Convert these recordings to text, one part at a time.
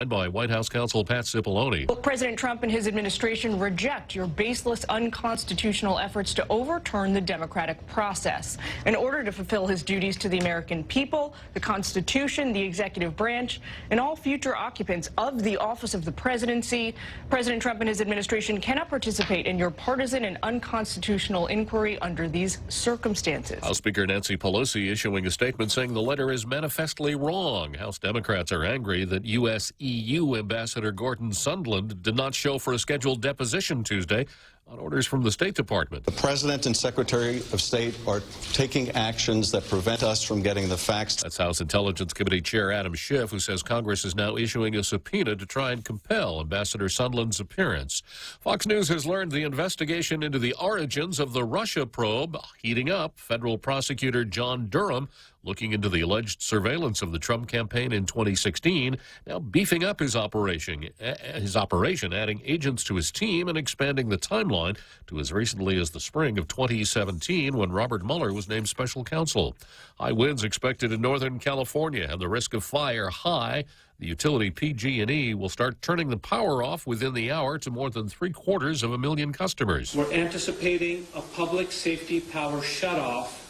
by White House counsel Pat Cipollone. Will President Trump and his administration reject your baseless, unconstitutional efforts to overturn the democratic process in order to fulfill his duties to the American people, the Constitution, the executive branch, and all future occupants of the office of the presidency? President Trump and his administration cannot participate in your partisan and unconstitutional inquiry under these circumstances. House Speaker Nancy Pelosi issuing a statement saying the letter is manifestly wrong. House Democrats are angry that U.S.-EU Ambassador Gordon Sondland did not show for a scheduled deposition Tuesday on orders from the State Department. The President and Secretary of State are taking actions that prevent us from getting the facts. That's House Intelligence Committee Chair Adam Schiff, who says Congress is now issuing a subpoena to try and compel Ambassador Sondland's appearance. Fox News has learned the investigation into the origins of the Russia probe heating up. Federal prosecutor John Durham looking into the alleged surveillance of the Trump campaign in 2016, now beefing up his operation, adding agents to his team and expanding the timeline to as recently as the spring of 2017 when Robert Mueller was named special counsel. High winds expected in Northern California and the risk of fire high. The utility PG&E will start turning the power off within the hour to more than 750,000 customers. We're anticipating a public safety power shutoff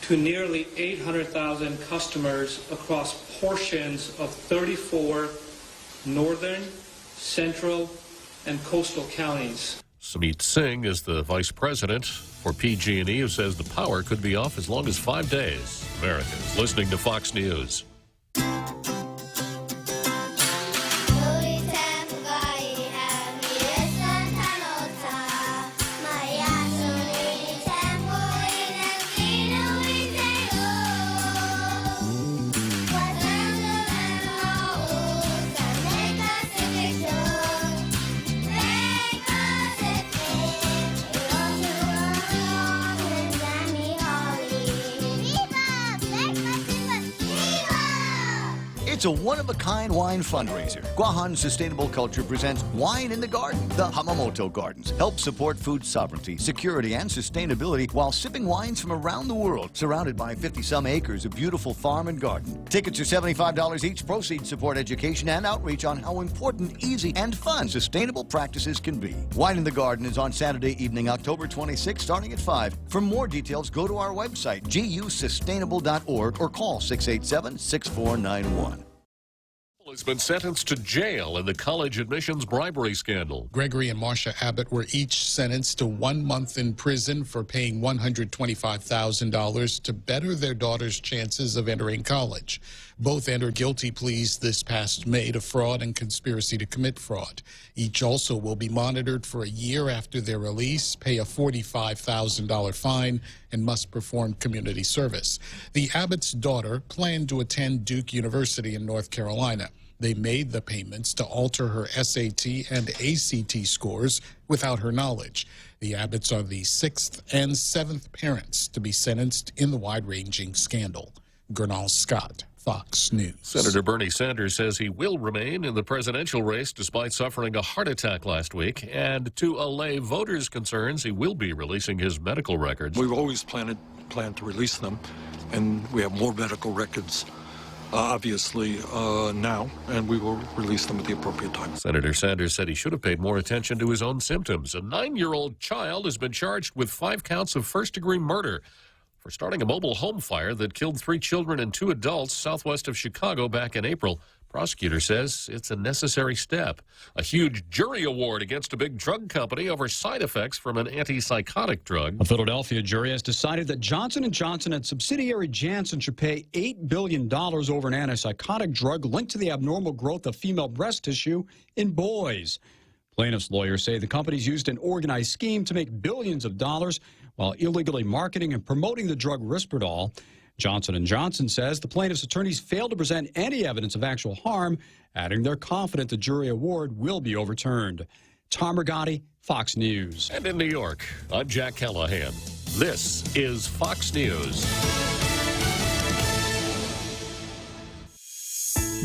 to nearly 800,000 customers across portions of 34 northern, central, and coastal counties. Sumit Singh is the vice president for PG&E, who says the power could be off as long as 5 days. Americans listening to Fox News. It's a one-of-a-kind wine fundraiser. Guahan Sustainable Culture presents Wine in the Garden. The Hamamoto Gardens help support food sovereignty, security, and sustainability while sipping wines from around the world, surrounded by 50-some acres of beautiful farm and garden. Tickets are $75 each. Proceeds support education and outreach on how important, easy, and fun sustainable practices can be. Wine in the Garden is on Saturday evening, October 26, starting at 5. For more details, go to our website, gusustainable.org, or call 687-6491. Has been sentenced to jail in the college admissions bribery scandal. Gregory and Marcia Abbott were each sentenced to 1 month in prison for paying $125,000 to better their daughter's chances of entering college. Both entered guilty pleas this past May to fraud and conspiracy to commit fraud. Each also will be monitored for a year after their release, pay a $45,000 fine, and must perform community service. The Abbott's daughter planned to attend Duke University in North Carolina. They made the payments to alter her SAT and ACT scores without her knowledge. The Abbotts are the 6th and 7th parents to be sentenced in the wide-ranging scandal. Gernal Scott, Fox News. Senator Bernie Sanders says he will remain in the presidential race despite suffering a heart attack last week. And to allay voters' concerns, he will be releasing his medical records. We've always planned to release them, and we have more medical records obviously now, and we will release them at the appropriate time. Senator Sanders said he should have paid more attention to his own symptoms. A 9-year-old child has been charged with 5 counts of first-degree murder for starting a mobile home fire that killed 3 children and 2 adults southwest of Chicago back in April. Prosecutor says it's a necessary step. A huge jury award against a big drug company over side effects from an antipsychotic drug. A Philadelphia jury has decided that Johnson & Johnson and subsidiary Janssen should pay $8 billion over an antipsychotic drug linked to the abnormal growth of female breast tissue in boys. Plaintiffs' lawyers say the companies used an organized scheme to make billions of dollars while illegally marketing and promoting the drug Risperdal. Johnson & Johnson says the plaintiffs' attorneys failed to present any evidence of actual harm, adding they're confident the jury award will be overturned. Tom Rigotti, Fox News. And in New York, I'm Jack Callahan. This is Fox News.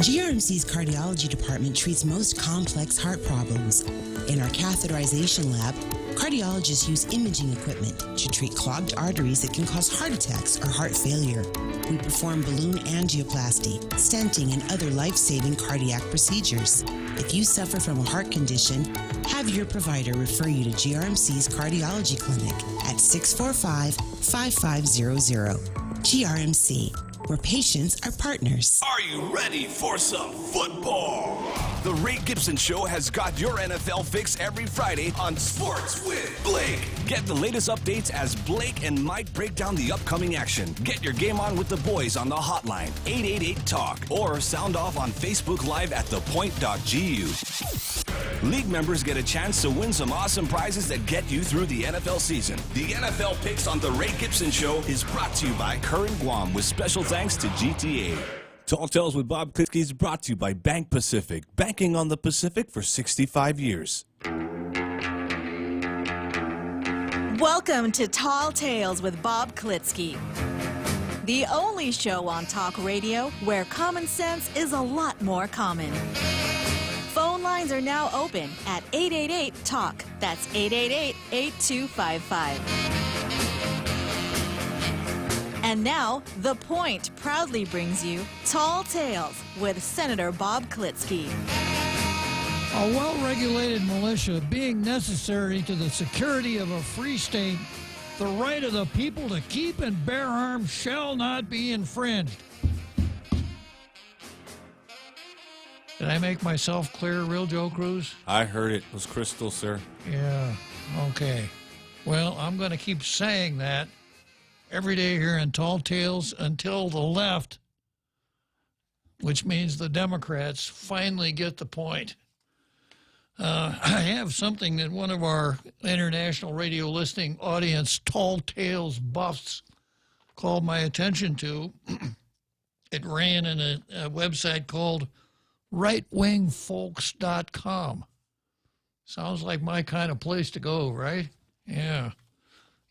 GRMC's cardiology department treats most complex heart problems. In our catheterization lab, cardiologists use imaging equipment to treat clogged arteries that can cause heart attacks or heart failure. We perform balloon angioplasty, stenting, and other life-saving cardiac procedures. If you suffer from a heart condition, have your provider refer you to GRMC's cardiology clinic at 645-5500. GRMC, where patients are partners. Are you ready for some football? The Ray Gibson Show has got your NFL fix every Friday on Sports with Blake. Get the latest updates as Blake and Mike break down the upcoming action. Get your game on with the boys on the hotline, 888-TALK, or sound off on Facebook Live at thepoint.gu. League members get a chance to win some awesome prizes that get you through the NFL season. The NFL Picks on the Ray Gibson Show is brought to you by Current Guam with special thanks to GTA. Tall Tales with Bob Klitzkie is brought to you by Bank Pacific, banking on the Pacific for 65 years. Welcome to Tall Tales with Bob Klitzkie, the only show on talk radio where common sense is a lot more common. Phone lines are now open at 888-TALK. That's 888-8255. And now, The Point proudly brings you Tall Tales with Senator Bob Klitzkie. A well-regulated militia being necessary to the security of a free state, the right of the people to keep and bear arms shall not be infringed. Did I make myself clear, Real Joe Cruz? I heard it. It was crystal, sir. Yeah, okay. Well, I'm going to keep saying that every day here in Tall Tales until the left, which means the Democrats, finally get the point. I have something that one of our international radio listening audience, Tall Tales buffs, called my attention to. It ran in a website called rightwingfolks.com. Sounds like my kind of place to go, right? Yeah.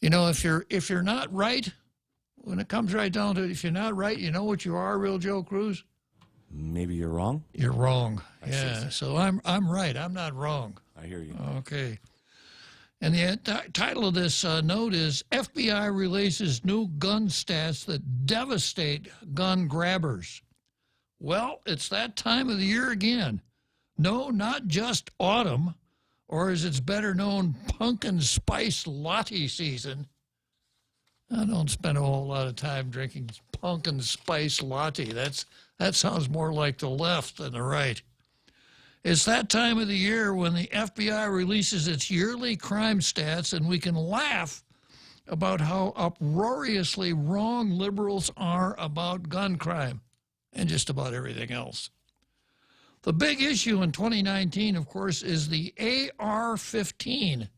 You know, if you're not right, when it comes right down to it, if you're not right, you know what you are, Real Joe Cruz? Maybe you're wrong? You're wrong. I see. So I'm right. I'm not wrong. I hear you. Okay. And the title of this note is FBI releases new gun stats that devastate gun grabbers. Well, it's that time of the year again. No, not just autumn, or as it's better known, pumpkin spice latte season. I don't spend a whole lot of time drinking pumpkin spice latte. That sounds more like the left than the right. It's that time of the year when the FBI releases its yearly crime stats, and we can laugh about how uproariously wrong liberals are about gun crime and just about everything else. The big issue in 2019, of course, is the AR-15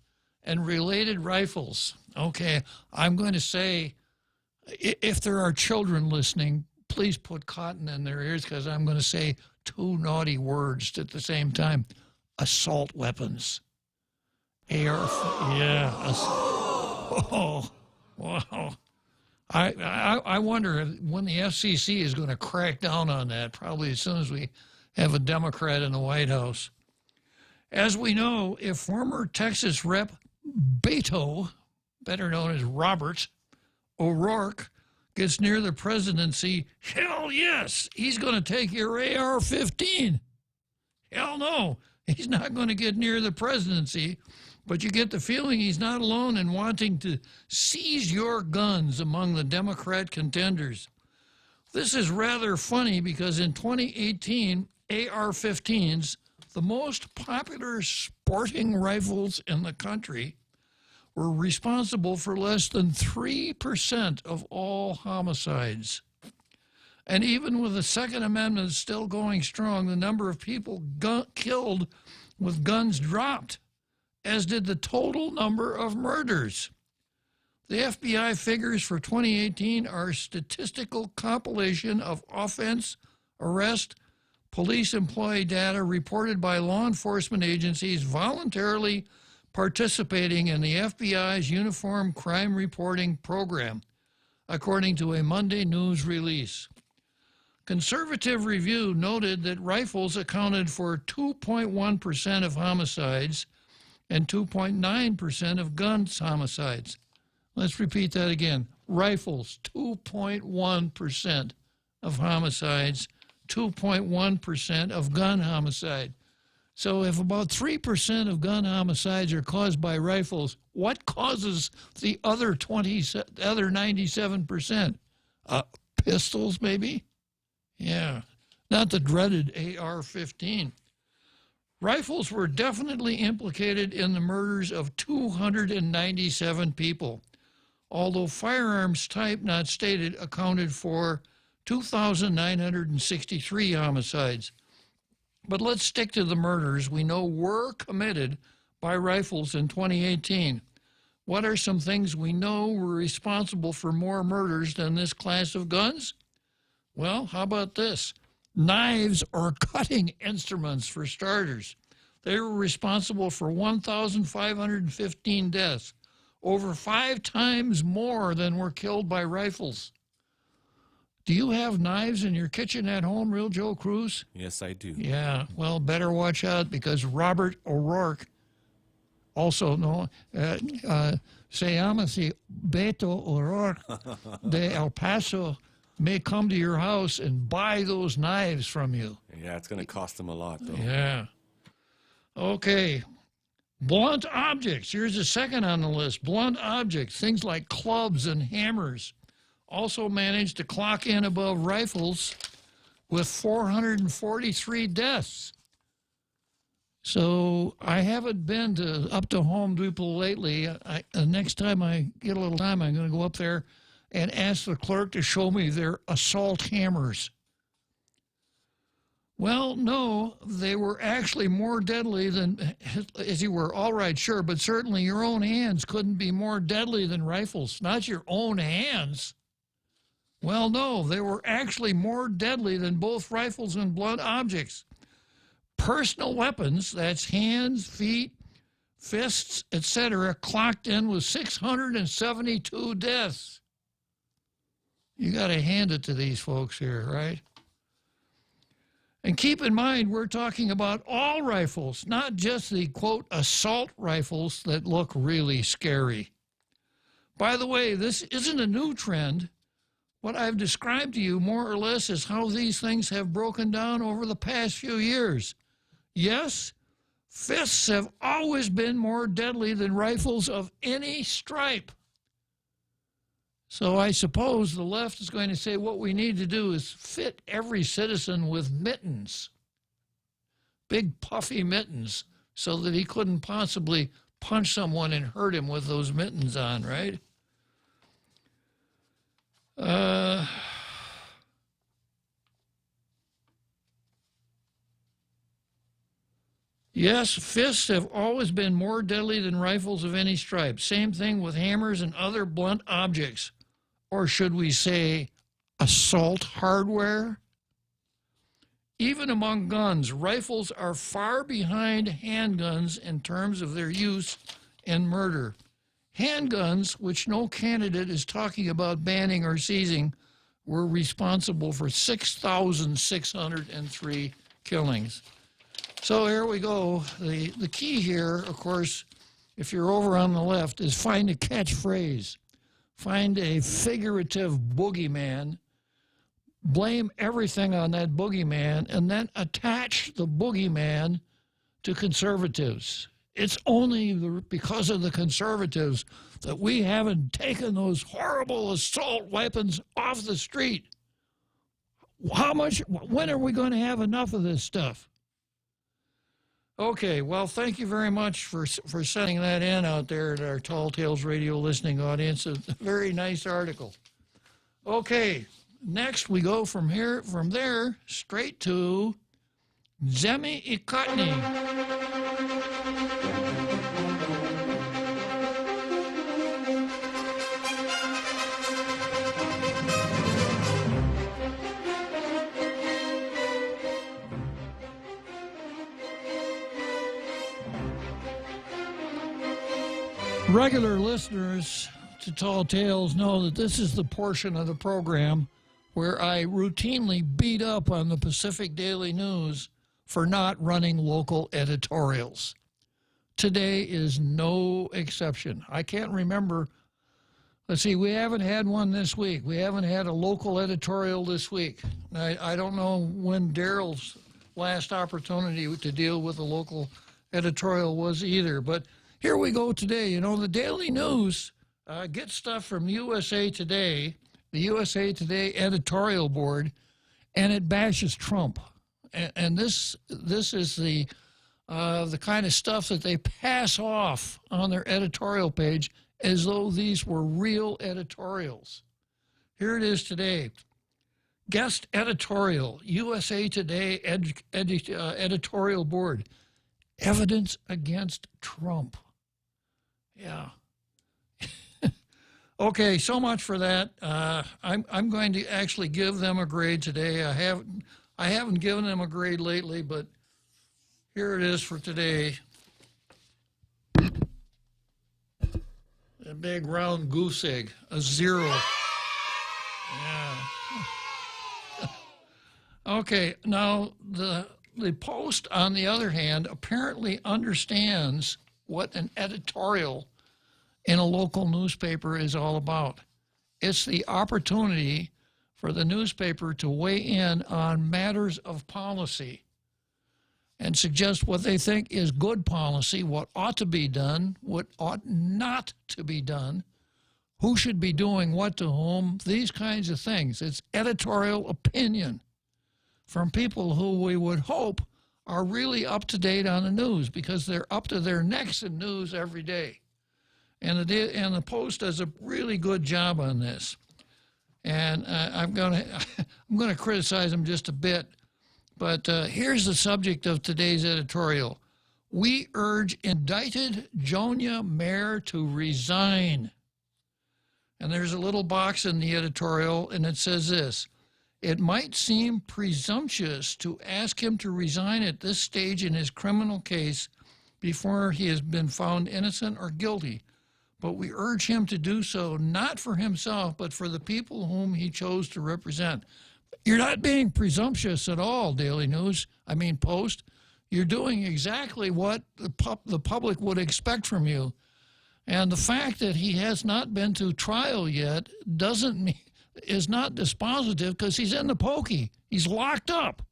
and related rifles. Okay, I'm going to say, if there are children listening, please put cotton in their ears because I'm going to say two naughty words at the same time. Assault weapons. Oh, wow. I wonder when the FCC is going to crack down on that, probably as soon as we have a Democrat in the White House. As we know, if former Texas Rep. Beto, better known as Robert O'Rourke, gets near the presidency, hell yes, he's going to take your AR-15. Hell no, he's not going to get near the presidency, but you get the feeling he's not alone in wanting to seize your guns among the Democrat contenders. This is rather funny because in 2018, AR-15s, the most popular sporting rifles in the country, were responsible for less than 3% of all homicides. And even with the Second Amendment still going strong, the number of people killed with guns dropped, as did the total number of murders. The FBI figures for 2018 are a statistical compilation of offense, arrest, police employee data reported by law enforcement agencies voluntarily participating in the FBI's Uniform Crime Reporting Program, according to a Monday news release. Conservative Review noted that rifles accounted for 2.1% of homicides and 2.9% of guns homicides. Let's repeat that again. Rifles, 2.1% of homicides, 2.1% of gun homicide. So if about 3% of gun homicides are caused by rifles, what causes the other 97%? Pistols, maybe? Yeah, not the dreaded AR-15. Rifles were definitely implicated in the murders of 297 people, although firearms type not stated accounted for 2,963 homicides. But let's stick to the murders we know were committed by rifles in 2018. What are some things we know were responsible for more murders than this class of guns? Well, how about this? Knives or cutting instruments, for starters. They were responsible for 1,515 deaths, over 5 times more than were killed by rifles. Do you have knives in your kitchen at home, Real Joe Cruz? Yes, I do. Yeah, well, better watch out, because Robert O'Rourke, also known, se llama si Beto O'Rourke de El Paso, may come to your house and buy those knives from you. Yeah, it's going to cost them a lot, though. Yeah. Okay. Blunt objects. Here's the second on the list. Blunt objects, things like clubs and hammers, also managed to clock in above rifles with 443 deaths. So I haven't been up to Home Depot lately. Next time I get a little time, I'm going to go up there and ask the clerk to show me their assault hammers. Well, no, they were actually more deadly than, as you were, all right, sure, but certainly your own hands couldn't be more deadly than rifles. Not your own hands. Well, no, they were actually more deadly than both rifles and blunt objects. Personal weapons, that's hands, feet, fists, etc., clocked in with 672 deaths. You got to hand it to these folks here, right? And keep in mind, we're talking about all rifles, not just the, quote, assault rifles that look really scary. By the way, this isn't a new trend. What I've described to you more or less is how these things have broken down over the past few years. Yes, fists have always been more deadly than rifles of any stripe. So I suppose the left is going to say what we need to do is fit every citizen with mittens, big puffy mittens, so that he couldn't possibly punch someone and hurt him with those mittens on, right? Yes, fists have always been more deadly than rifles of any stripe. Same thing with hammers and other blunt objects. Or should we say assault hardware? Even among guns, rifles are far behind handguns in terms of their use in murder. Handguns, which no candidate is talking about banning or seizing, were responsible for 6,603 killings. So here we go. The key here, of course, if you're over on the left, is find a catchphrase. Find a figurative boogeyman, blame everything on that boogeyman, and then attach the boogeyman to conservatives. It's only because of the conservatives that we haven't taken those horrible assault weapons off the street. When are we going to have enough of this stuff? Okay, well, thank you very much for sending that in out there at our Tall Tales Radio listening audience. A very nice article. Okay, next we go from there straight to Zemi Ikotny. Regular listeners to Tall Tales know that this is the portion of the program where I routinely beat up on the Pacific Daily News for not running local editorials. Today is no exception. I can't remember. Let's see, we haven't had one this week. We haven't had a local editorial this week. I don't know when Daryl's last opportunity to deal with a local editorial was either. But here we go today. You know, the Daily News gets stuff from USA Today, the USA Today editorial board, and it bashes Trump. And this is the kind of stuff that they pass off on their editorial page as though these were real editorials. Here it is today. Guest editorial, USA Today editorial board. Evidence against Trump. Yeah. Okay, so much for that. I'm going to actually give them a grade today. I haven't given them a grade lately, but here it is for today. A big round goose egg, a 0. Yeah. Okay, now the Post, on the other hand, apparently understands what an editorial in a local newspaper is all about. It's the opportunity for the newspaper to weigh in on matters of policy and suggest what they think is good policy, what ought to be done, what ought not to be done, who should be doing what to whom, these kinds of things. It's editorial opinion from people who we would hope are really up to date on the news, because they're up to their necks in news every day. And the Post does a really good job on this. And I'm going to criticize them just a bit. But here's the subject of today's editorial. We urge indicted Jonia mayor to resign. And there's a little box in the editorial, and it says this: it might seem presumptuous to ask him to resign at this stage in his criminal case before he has been found innocent or guilty, but we urge him to do so not for himself, but for the people whom he chose to represent. You're not being presumptuous at all, Daily News. I mean, Post. You're doing exactly what the public would expect from you. And the fact that he has not been to trial yet is not dispositive, because he's in the pokey. He's locked up.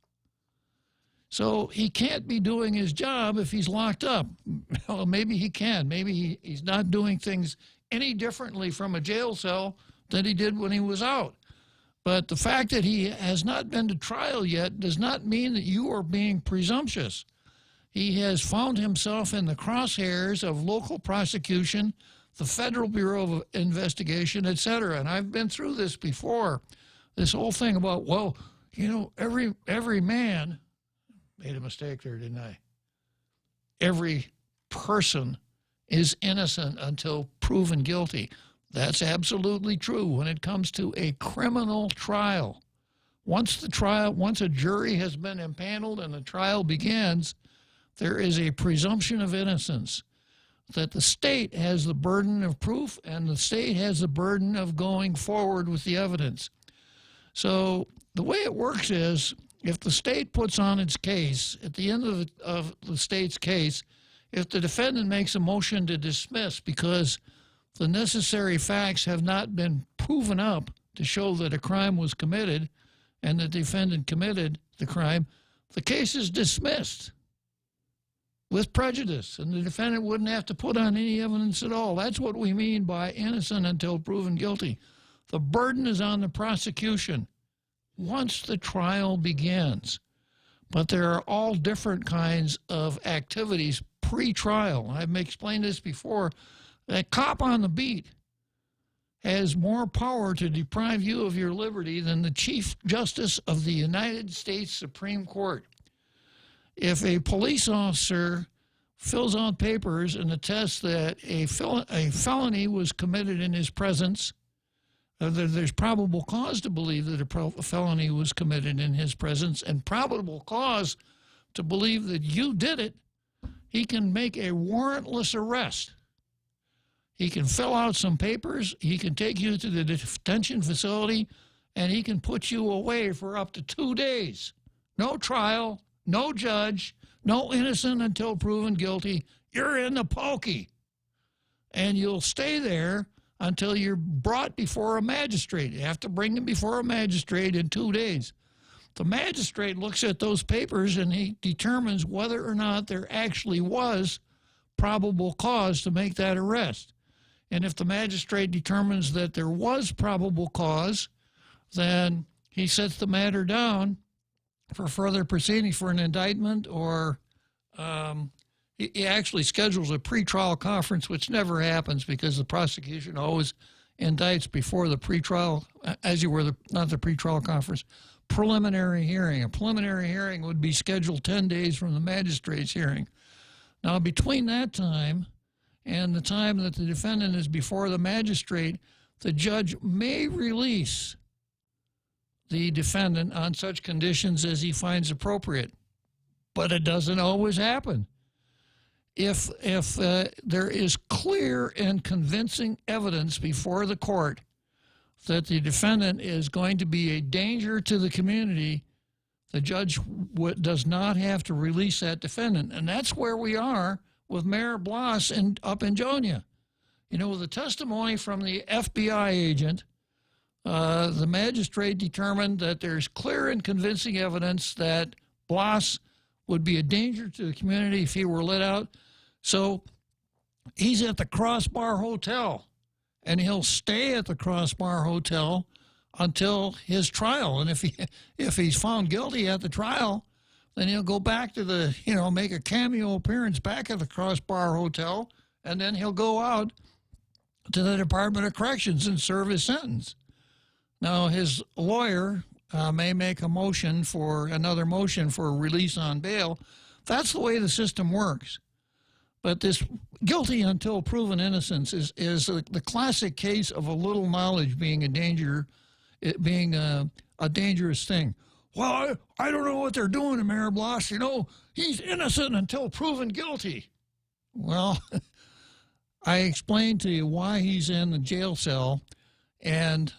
So he can't be doing his job if he's locked up. Well, maybe he can. Maybe he's not doing things any differently from a jail cell than he did when he was out. But the fact that he has not been to trial yet does not mean that you are being presumptuous. He has found himself in the crosshairs of local prosecution, the Federal Bureau of Investigation, etc. And I've been through this before. This whole thing about, well, you know, every man, made a mistake there, didn't I? Every person is innocent until proven guilty. That's absolutely true when it comes to a criminal trial. Once a jury has been impaneled and the trial begins, there is a presumption of innocence, that the state has the burden of proof and the state has the burden of going forward with the evidence. So the way it works is, if the state puts on its case, at the end of the state's case, if the defendant makes a motion to dismiss because the necessary facts have not been proven up to show that a crime was committed and the defendant committed the crime, the case is dismissed with prejudice, and the defendant wouldn't have to put on any evidence at all. That's what we mean by innocent until proven guilty. The burden is on the prosecution once the trial begins. But there are all different kinds of activities pre-trial. I've explained this before. A cop on the beat has more power to deprive you of your liberty than the Chief Justice of the United States Supreme Court. If a police officer fills out papers and attests that a felony was committed in his presence, there's probable cause to believe that a felony was committed in his presence, and probable cause to believe that you did it, he can make a warrantless arrest. He can fill out some papers, he can take you to the detention facility, and he can put you away for up to 2 days. No trial, no judge, no innocent until proven guilty. You're in the pokey. And you'll stay there until you're brought before a magistrate. You have to bring them before a magistrate in 2 days. The magistrate looks at those papers and he determines whether or not there actually was probable cause to make that arrest. And if the magistrate determines that there was probable cause, then he sets the matter down for further proceedings for an indictment, or he actually schedules a pretrial conference, which never happens because the prosecution always indicts before the pretrial, not the pretrial conference, preliminary hearing. A preliminary hearing would be scheduled 10 days from the magistrate's hearing. Now, between that time and the time that the defendant is before the magistrate, the judge may release the defendant on such conditions as he finds appropriate. But it doesn't always happen. If there is clear and convincing evidence before the court that the defendant is going to be a danger to the community, the judge does not have to release that defendant. And that's where we are with Mayor Blas up in Jonia. You know, with the testimony from the FBI agent, the magistrate determined that there's clear and convincing evidence that Blas would be a danger to the community if he were let out. So he's at the Crossbar Hotel, and he'll stay at the Crossbar Hotel until his trial. And if he's found guilty at the trial, then he'll go back to make a cameo appearance back at the Crossbar Hotel, and then he'll go out to the Department of Corrections and serve his sentence. Now, his lawyer may make another motion for release on bail. That's the way the system works. But this guilty until proven innocence is the classic case of a little knowledge being a danger, it being a dangerous thing. Well, I don't know what they're doing to Mayor Blas. You know, he's innocent until proven guilty. Well, I explained to you why he's in the jail cell, and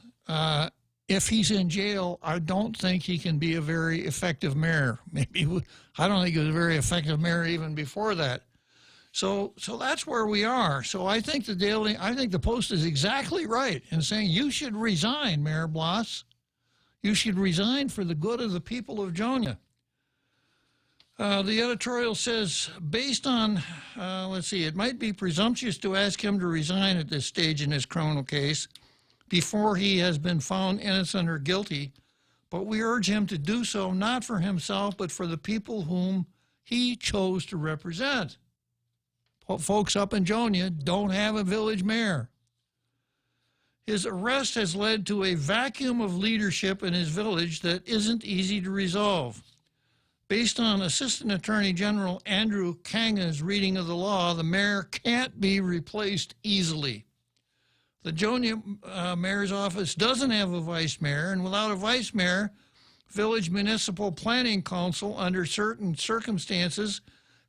if he's in jail, I don't think he can be a very effective mayor. I don't think he was a very effective mayor even before that. So that's where we are. So I think the Post is exactly right in saying you should resign, Mayor Blas. You should resign for the good of the people of Jonia. The editorial says, based on, it might be presumptuous to ask him to resign at this stage in his criminal case before he has been found innocent or guilty, but we urge him to do so not for himself, but for the people whom he chose to represent. Folks up in Jonia don't have a village mayor. His arrest has led to a vacuum of leadership in his village that isn't easy to resolve. Based on Assistant Attorney General Andrew Kanga's reading of the law, the mayor can't be replaced easily. The Jonia mayor's office doesn't have a vice mayor, and without a vice mayor, Village Municipal Planning Council, under certain circumstances,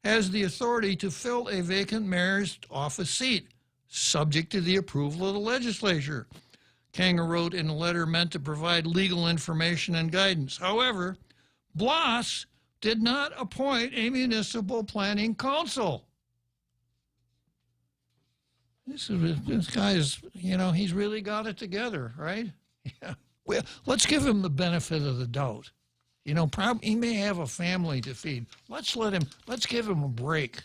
has the authority to fill a vacant mayor's office seat, subject to the approval of the legislature. Kanga wrote in a letter meant to provide legal information and guidance. However, Blas did not appoint a municipal planning council. This guy is, he's really got it together, right? Yeah. Well, let's give him the benefit of the doubt. Probably he may have a family to feed. Let's give him a break.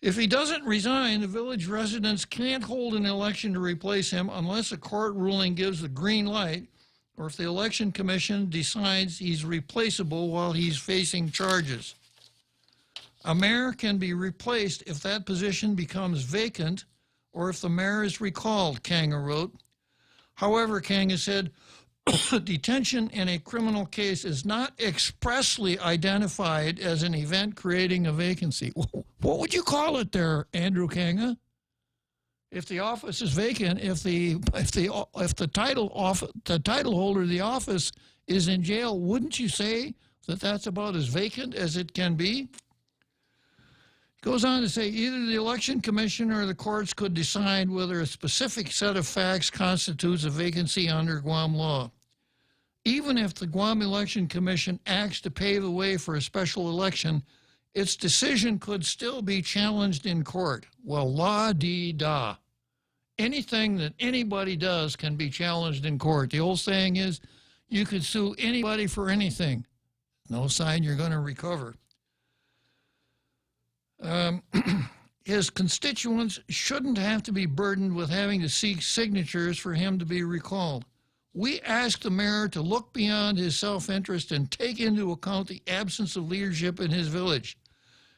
If he doesn't resign, the village residents can't hold an election to replace him unless a court ruling gives the green light, or if the election commission decides he's replaceable while he's facing charges. A mayor can be replaced if that position becomes vacant or if the mayor is recalled, Kanga wrote. However, Kanga said, detention in a criminal case is not expressly identified as an event creating a vacancy. What would you call it there, Andrew Kanga? If the office is vacant, if the title holder of the office is in jail, wouldn't you say that that's about as vacant as it can be? Goes on to say either the Election Commission or the courts could decide whether a specific set of facts constitutes a vacancy under Guam law. Even if the Guam Election Commission acts to pave the way for a special election, its decision could still be challenged in court. Well, la-dee-da. Anything that anybody does can be challenged in court. The old saying is, you could sue anybody for anything. No sign you're going to recover. His constituents shouldn't have to be burdened with having to seek signatures for him to be recalled. We ask the mayor to look beyond his self-interest and take into account the absence of leadership in his village.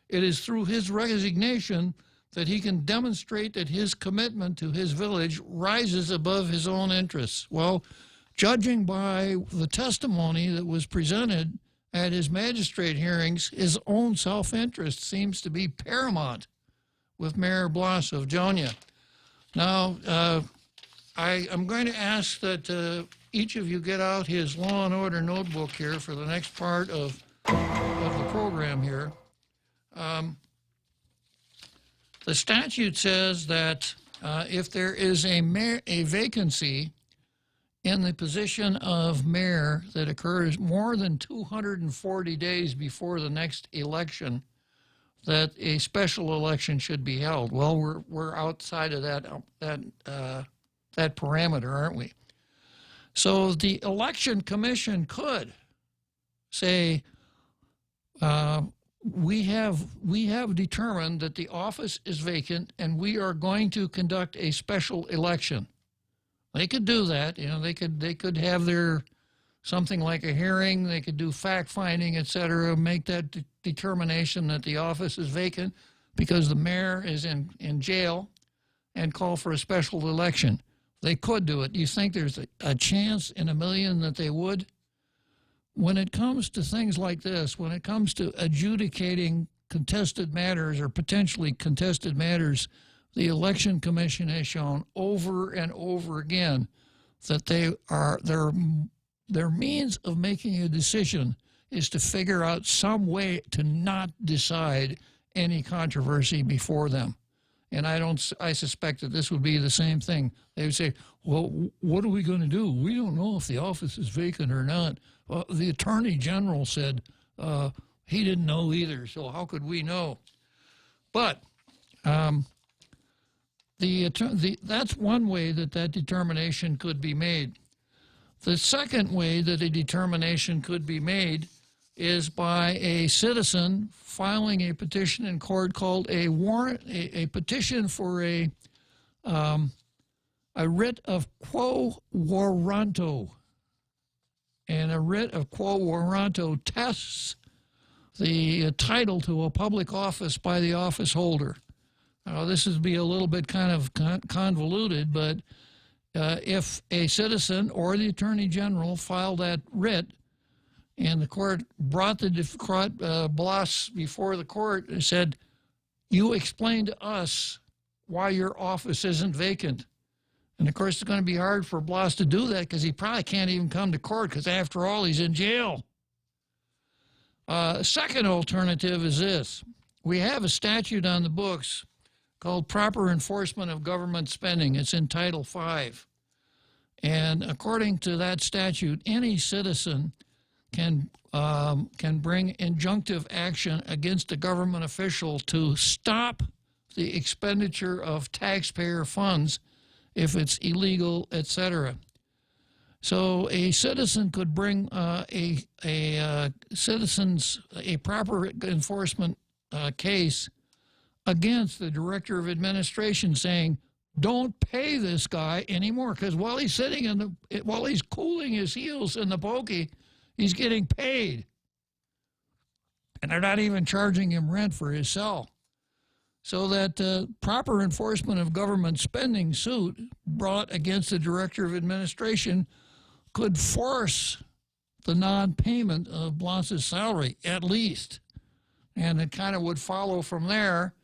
It is through his resignation that he can demonstrate that his commitment to his village rises above his own interests. Well, judging by the testimony that was presented at his magistrate hearings, his own self-interest seems to be paramount with Mayor Blas of Jonia. Now, I am going to ask that each of you get out his Law and Order notebook here for the next part of the program here. The statute says that if there is a vacancy in the position of mayor that occurs more than 240 days before the next election, that a special election should be held. Well, we're outside of that parameter, aren't we? So the Election Commission could say, we have determined that the office is vacant and we are going to conduct a special election. They could do that. You know, they could have their something like a hearing. They could do fact finding, et cetera, make that determination that the office is vacant because the mayor is in jail, and call for a special election. They could do it. You think there's a chance in a million that they would? When it comes to things like this, when it comes to adjudicating contested matters or potentially contested matters, the Election Commission has shown over and over again that their means of making a decision is to figure out some way to not decide any controversy before them. And I suspect that this would be the same thing. They would say, well, what are we going to do? We don't know if the office is vacant or not. The Attorney General said he didn't know either, so how could we know? But that's one way that determination could be made. The second way that a determination could be made is by a citizen filing a petition in court called a petition for a writ of quo warranto. And a writ of quo warranto tests the title to a public office by the office holder. Now, this would be a little bit kind of convoluted, but if a citizen or the Attorney General filed that writ and the court brought Blas before the court and said, you explain to us why your office isn't vacant. And, of course, it's going to be hard for Blas to do that because he probably can't even come to court because, after all, he's in jail. Second alternative is this. We have a statute on the books called Proper Enforcement of Government Spending. It's in Title V. And according to that statute, any citizen can bring injunctive action against a government official to stop the expenditure of taxpayer funds if it's illegal, etc. So a citizen could bring a proper enforcement case against the director of administration, saying, "Don't pay this guy anymore," because while he's sitting while he's cooling his heels in the pokey, he's getting paid, and they're not even charging him rent for his cell. So that proper enforcement of government spending suit brought against the director of administration could force the non-payment of Blas's salary, at least. And it kind of would follow from there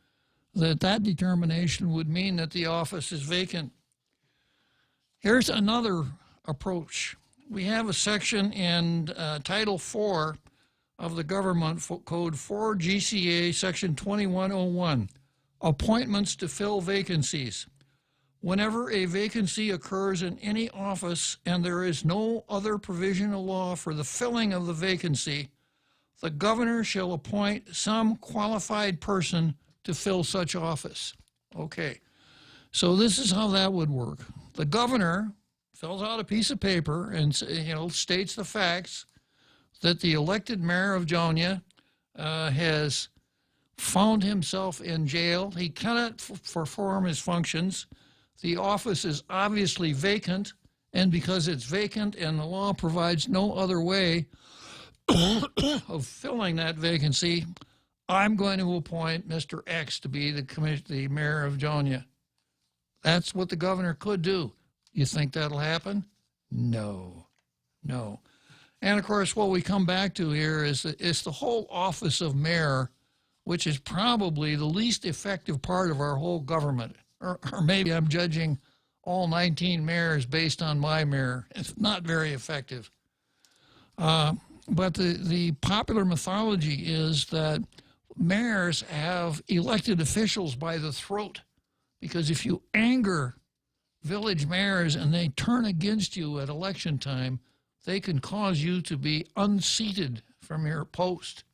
that determination would mean that the office is vacant. Here's another approach. We have a section in Title IV of the government, Code 4 GCA, Section 2101, appointments to fill vacancies. Whenever a vacancy occurs in any office and there is no other provision of law for the filling of the vacancy, the governor shall appoint some qualified person to fill such office. Okay, so this is how that would work. The governor fills out a piece of paper and states the facts that the elected mayor of Jonia has found himself in jail. He cannot perform his functions. The office is obviously vacant, and because it's vacant and the law provides no other way of filling that vacancy, I'm going to appoint Mr. X to be the mayor of Jonia. That's what the governor could do. You think that'll happen? No. And of course, what we come back to here is that it's the whole office of mayor, which is probably the least effective part of our whole government. Or maybe I'm judging all 19 mayors based on my mayor. It's not very effective. But the popular mythology is that mayors have elected officials by the throat, because if you anger village mayors and they turn against you at election time, they can cause you to be unseated from your post.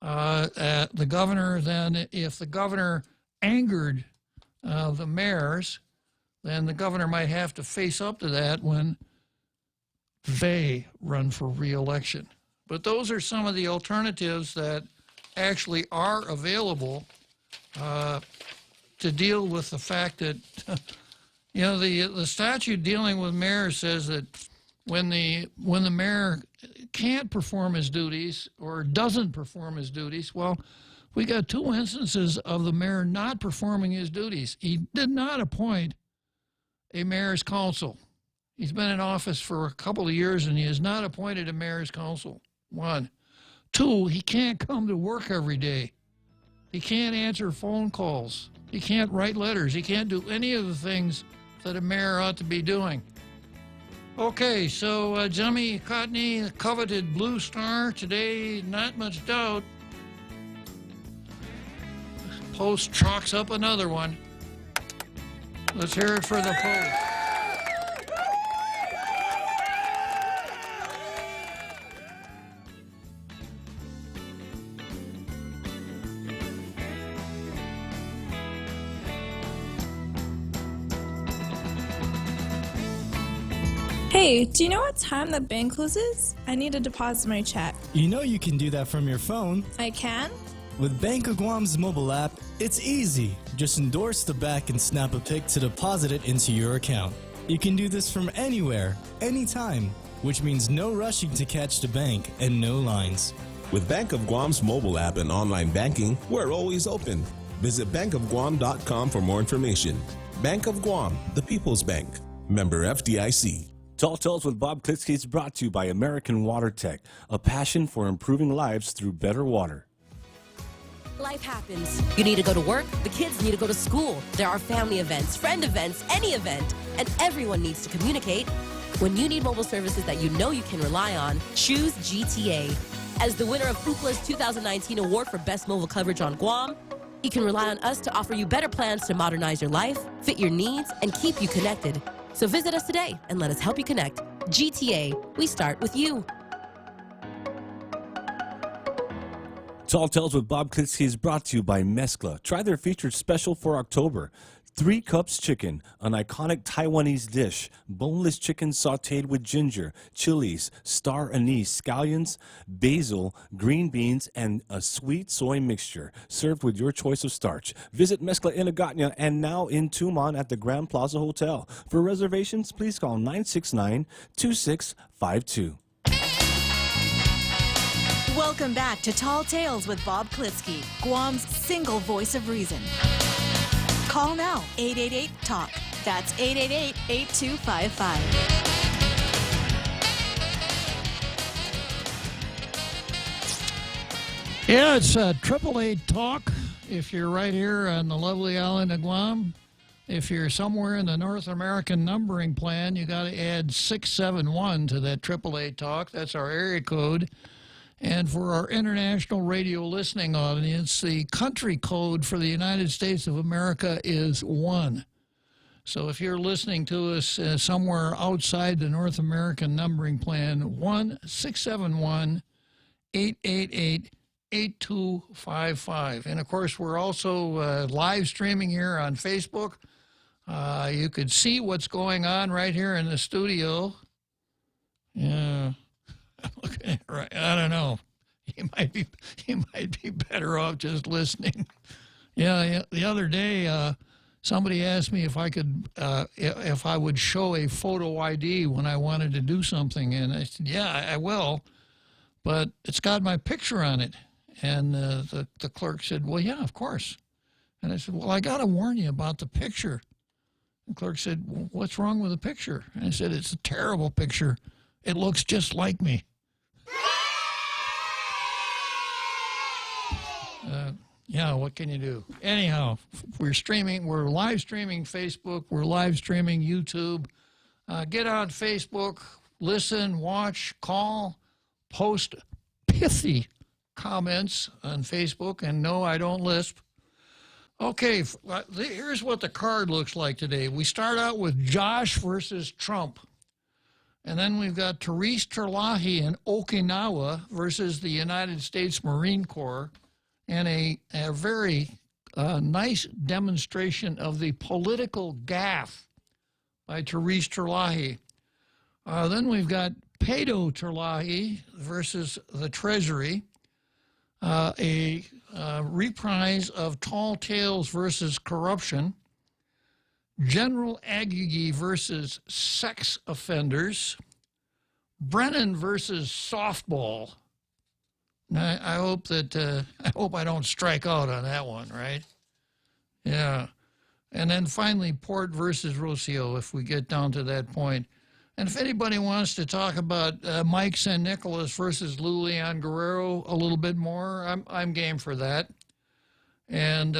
The governor then, if the governor angered the mayors, then the governor might have to face up to that when they run for re-election. But those are some of the alternatives that actually are available to deal with the fact that, the statute dealing with mayors says that when the mayor can't perform his duties or doesn't perform his duties, well, we got two instances of the mayor not performing his duties. He did not appoint a mayor's council. He's been in office for a couple of years and he has not appointed a mayor's council. One. Two, he can't come to work every day. He can't answer phone calls. He can't write letters. He can't do any of the things that a mayor ought to be doing. Okay, so Jimmy Cotney, the coveted Blue Star, today, not much doubt. Post chalks up another one. Let's hear it for the Post. Hey, do you know what time the bank closes? I need to deposit my check. You know you can do that from your phone. I can? With Bank of Guam's mobile app, it's easy. Just endorse the back and snap a pic to deposit it into your account. You can do this from anywhere, anytime, which means no rushing to catch the bank and no lines. With Bank of Guam's mobile app and online banking, we're always open. Visit bankofguam.com for more information. Bank of Guam, the People's Bank. Member FDIC. Tall Tales with Bob Klitzkie is brought to you by American Water Tech, a passion for improving lives through better water. Life happens. You need to go to work. The kids need to go to school. There are family events, friend events, any event, and everyone needs to communicate. When you need mobile services that you know you can rely on, choose GTA. As the winner of Ookla's 2019 award for Best Mobile Coverage on Guam, you can rely on us to offer you better plans to modernize your life, fit your needs, and keep you connected. So visit us today and let us help you connect. GTA, we start with you. Tall Tales with Bob Klitzkie is brought to you by Mezcla. Try their featured special for October. 3 cups chicken, an iconic Taiwanese dish, boneless chicken sautéed with ginger, chilies, star anise, scallions, basil, green beans, and a sweet soy mixture, served with your choice of starch. Visit Mezcla in Agotna and now in Tumon at the Grand Plaza Hotel. For reservations, please call 969-2652. Welcome back to Tall Tales with Bob Klitzkie, Guam's single voice of reason. Call now, 888-TALK. That's 888-8255. Yeah, it's 888-TALK if you're right here on the lovely island of Guam. If you're somewhere in the North American numbering plan, you got to add 671 to that 888-TALK. That's our area code. And for our international radio listening audience, the country code for the United States of America is 1. So if you're listening to us somewhere outside the North American numbering plan, 1-671-888-8255. And, of course, we're also live streaming here on Facebook. You could see what's going on right here in the studio. Yeah. Okay, right. I don't know. You might be better off just listening. Yeah. The other day, somebody asked me if I could, if I would show a photo ID when I wanted to do something, and I said, "Yeah, I will," but it's got my picture on it. And the clerk said, "Well, yeah, of course." And I said, "Well, I got to warn you about the picture." The clerk said, "Well, what's wrong with the picture?" And I said, "It's a terrible picture. It looks just like me." Yeah, what can you do? Anyhow, we're live streaming Facebook, we're live streaming YouTube. Get on Facebook, listen, watch, call, post pithy comments on Facebook, and no, I don't lisp. Okay, here's what the card looks like today. We start out with Josh versus Trump. And then we've got Therese Terlahi in Okinawa versus the United States Marine Corps, and a very nice demonstration of the political gaffe by Therese Terlahi. Then we've got Pedro Terlahi versus the Treasury, a reprise of Tall Tales versus Corruption, General Aguigui versus Sex Offenders, Brennan versus Softball. Now, I hope I don't strike out on that one, right? Yeah. And then finally, Port versus Rocio, if we get down to that point. And if anybody wants to talk about Mike San Nicolas versus Lulian Guerrero a little bit more, I'm game for that. And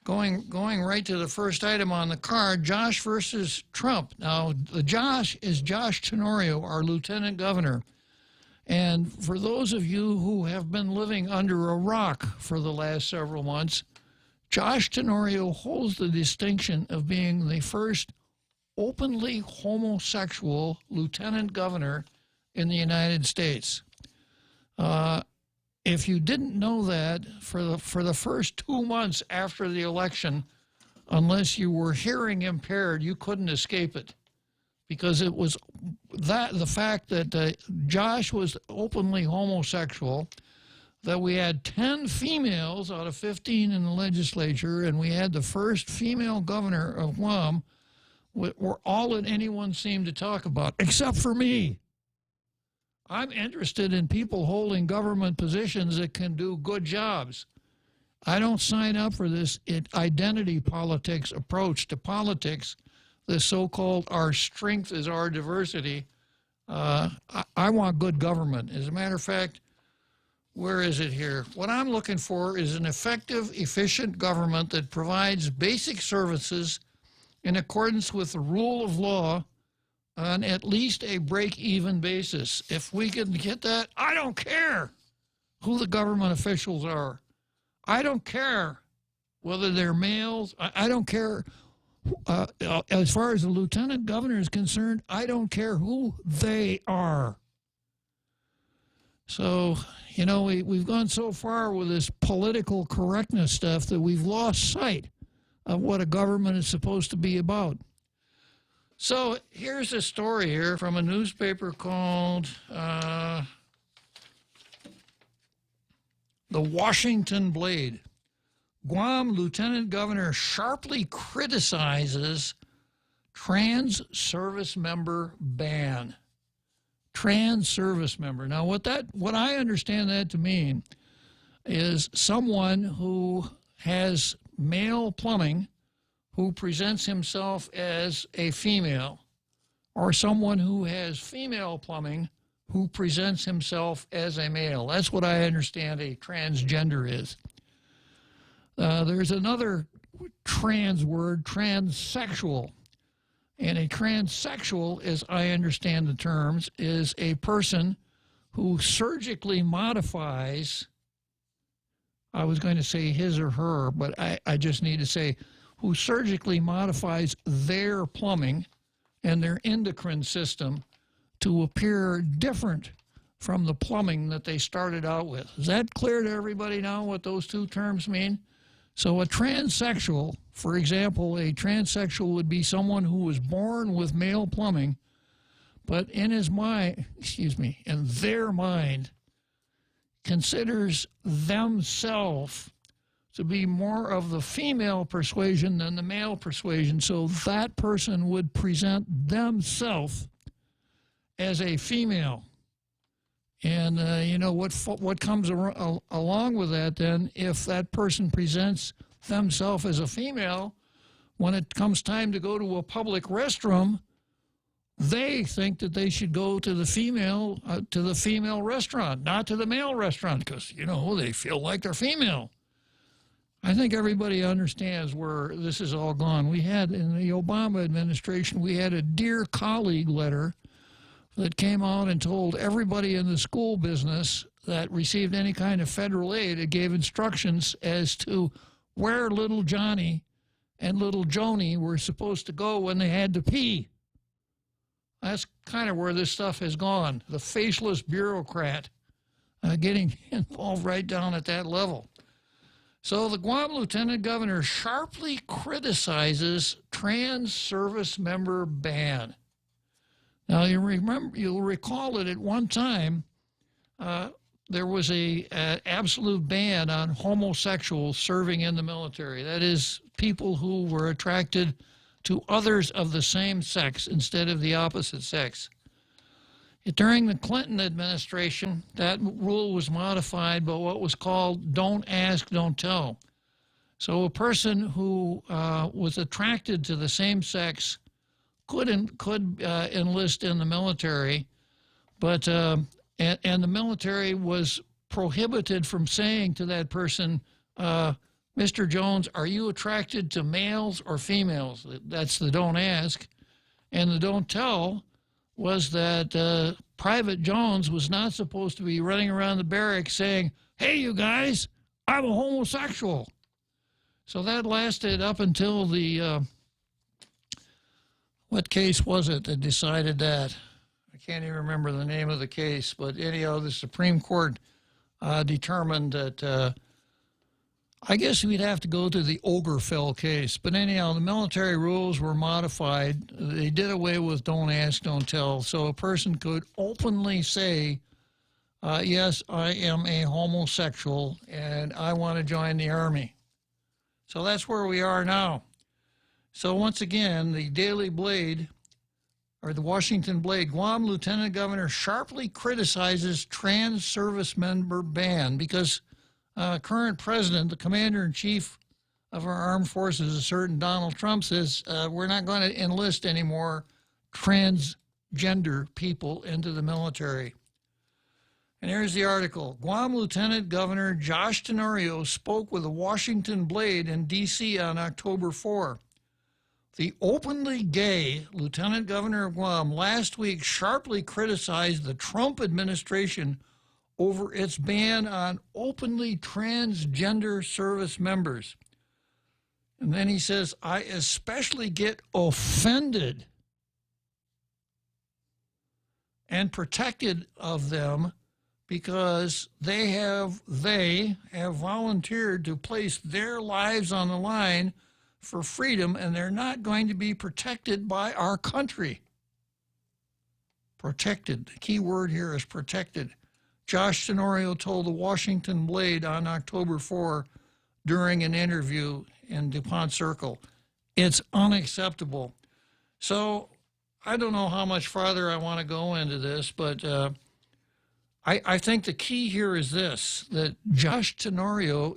going right to the first item on the card, Josh versus Trump. Now, the Josh is Josh Tenorio, our lieutenant governor. And for those of you who have been living under a rock for the last several months, Josh Tenorio holds the distinction of being the first openly homosexual lieutenant governor in the United States. If you didn't know that, for the first 2 months after the election, unless you were hearing impaired, you couldn't escape it. Because it was the fact that Josh was openly homosexual, that we had 10 females out of 15 in the legislature, and we had the first female governor of Guam, were all that anyone seemed to talk about, except for me. I'm interested in people holding government positions that can do good jobs. I don't sign up for this identity politics approach to politics, the so-called our strength is our diversity. I want good government. As a matter of fact, where is it here? What I'm looking for is an effective, efficient government that provides basic services in accordance with the rule of law on at least a break-even basis. If we can get that, I don't care who the government officials are. I don't care whether they're males. I don't care. As far as the lieutenant governor is concerned, I don't care who they are. So, you know, we've gone so far with this political correctness stuff that we've lost sight of what a government is supposed to be about. So here's a story here from a newspaper called The Washington Blade. Guam Lieutenant Governor sharply criticizes trans service member ban. Trans service member. Now, what I understand that to mean is someone who has male plumbing who presents himself as a female, or someone who has female plumbing who presents himself as a male. That's what I understand a transgender is. There's another trans word, transsexual. And a transsexual, as I understand the terms, is a person who surgically modifies, I was going to say his or her, but I just need to say, who surgically modifies their plumbing and their endocrine system to appear different from the plumbing that they started out with. Is that clear to everybody now what those two terms mean? So a transsexual, for example, a transsexual would be someone who was born with male plumbing, but in his mind, in their mind, considers themselves to be more of the female persuasion than the male persuasion. So that person would present themselves as a female. And you know what comes along with that then, if that person presents themselves as a female, when it comes time to go to a public restroom, they think that they should go to the female restaurant, not to the male restaurant, because, you know, they feel like they're female. I think everybody understands where this is all gone. We had, in the Obama administration, we had a Dear Colleague letter that came out and told everybody in the school business that received any kind of federal aid, it gave instructions as to where little Johnny and little Joni were supposed to go when they had to pee. That's kind of where this stuff has gone. The faceless bureaucrat getting involved right down at that level. So the Guam Lieutenant Governor sharply criticizes trans service member ban. Now, you'll recall that at one time there was an absolute ban on homosexuals serving in the military. That is, people who were attracted to others of the same sex instead of the opposite sex. During the Clinton administration, that rule was modified by what was called don't ask, don't tell. So a person who was attracted to the same sex could enlist in the military, but and the military was prohibited from saying to that person, Mr. Jones, are you attracted to males or females? That's the don't ask. And the don't tell was that Private Jones was not supposed to be running around the barracks saying, hey, you guys, I'm a homosexual. So that lasted up until the, what case was it that decided that? I can't even remember the name of the case, but anyhow, the Supreme Court determined that I guess we'd have to go to the Oberfell case. But anyhow, the military rules were modified. They did away with don't ask, don't tell. So a person could openly say, yes, I am a homosexual and I want to join the Army. So that's where we are now. So once again, the Daily Blade, or the Washington Blade, Guam Lieutenant Governor sharply criticizes trans service member ban because current president, the commander-in-chief of our armed forces, a certain Donald Trump, says we're not going to enlist any more transgender people into the military. And here's the article. Guam Lieutenant Governor Josh Tenorio spoke with the Washington Blade in D.C. on October 4. The openly gay Lieutenant Governor of Guam last week sharply criticized the Trump administration over its ban on openly transgender service members. And then he says, I especially get offended and protected of them because they have volunteered to place their lives on the line for freedom, and they're not going to be protected by our country. Protected. The key word here is protected. Josh Tenorio told the Washington Blade on October 4 during an interview in DuPont Circle. It's unacceptable. So I don't know how much farther I want to go into this, but I think the key here is this, that Josh Tenorio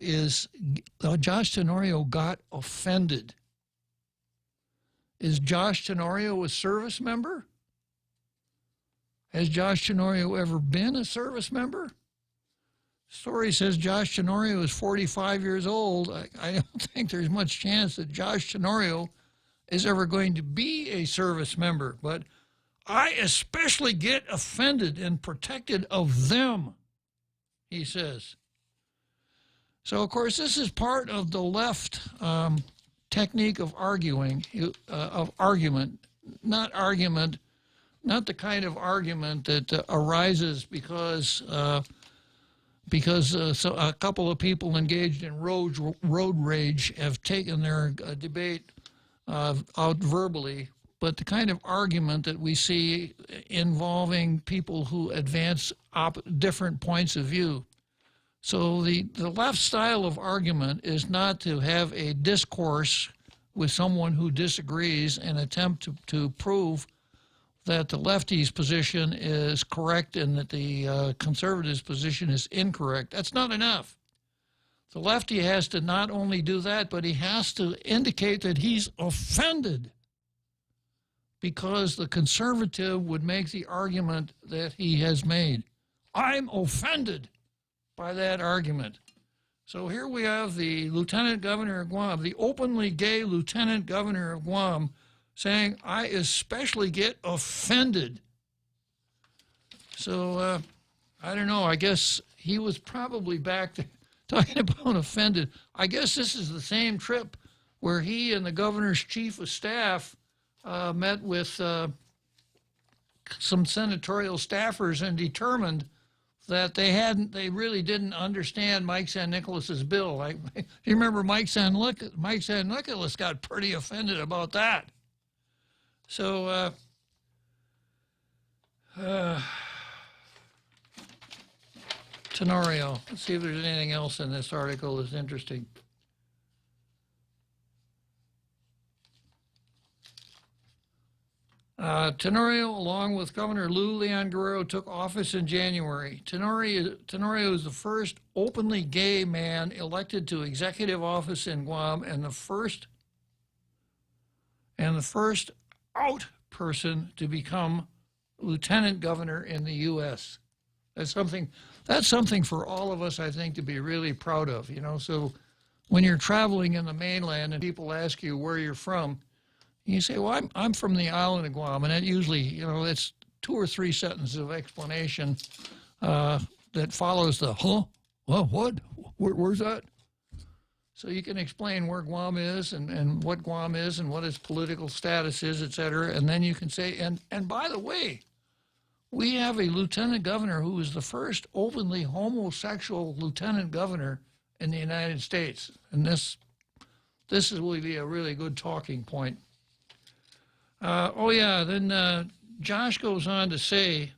got offended. Is Josh Tenorio a service member? Has Josh Tenorio ever been a service member? Story says Josh Tenorio is 45 years old. I don't think there's much chance that Josh Tenorio is ever going to be a service member, but I especially get offended and protected of them, he says. So, of course, this is part of the left technique of argument, not the kind of argument that arises because so a couple of people engaged in road rage have taken their debate out verbally, but the kind of argument that we see involving people who advance different points of view. So the left style of argument is not to have a discourse with someone who disagrees and attempt to prove that the lefty's position is correct and that the conservative's position is incorrect. That's not enough. The lefty has to not only do that, but he has to indicate that he's offended because the conservative would make the argument that he has made. I'm offended by that argument. So here we have the Lieutenant Governor of Guam, the openly gay Lieutenant Governor of Guam, saying, I especially get offended. So, I don't know, I guess he was probably back to talking about offended. I guess this is the same trip where he and the governor's chief of staff met with some senatorial staffers and determined that they really didn't understand Mike San Nicolas's bill. You remember Mike San Nicolas got pretty offended about that. So, Tenorio, let's see if there's anything else in this article that's interesting. Tenorio, along with Governor Lou Leon Guerrero, took office in January. Tenorio is the first openly gay man elected to executive office in Guam and the first out person to become lieutenant governor in the U.S. That's something for all of us, I think, to be really proud of. You know, so when you're traveling in the mainland and people ask you where you're from, you say, well, I'm from the island of Guam, and that usually, you know, it's 2 or 3 sentences of explanation that follows the, huh? Well, what? Where's that? So you can explain where Guam is and what Guam is and what its political status is, et cetera, and then you can say, and by the way, we have a lieutenant governor who is the first openly homosexual lieutenant governor in the United States, and this will be a really good talking point. Then Josh goes on to say,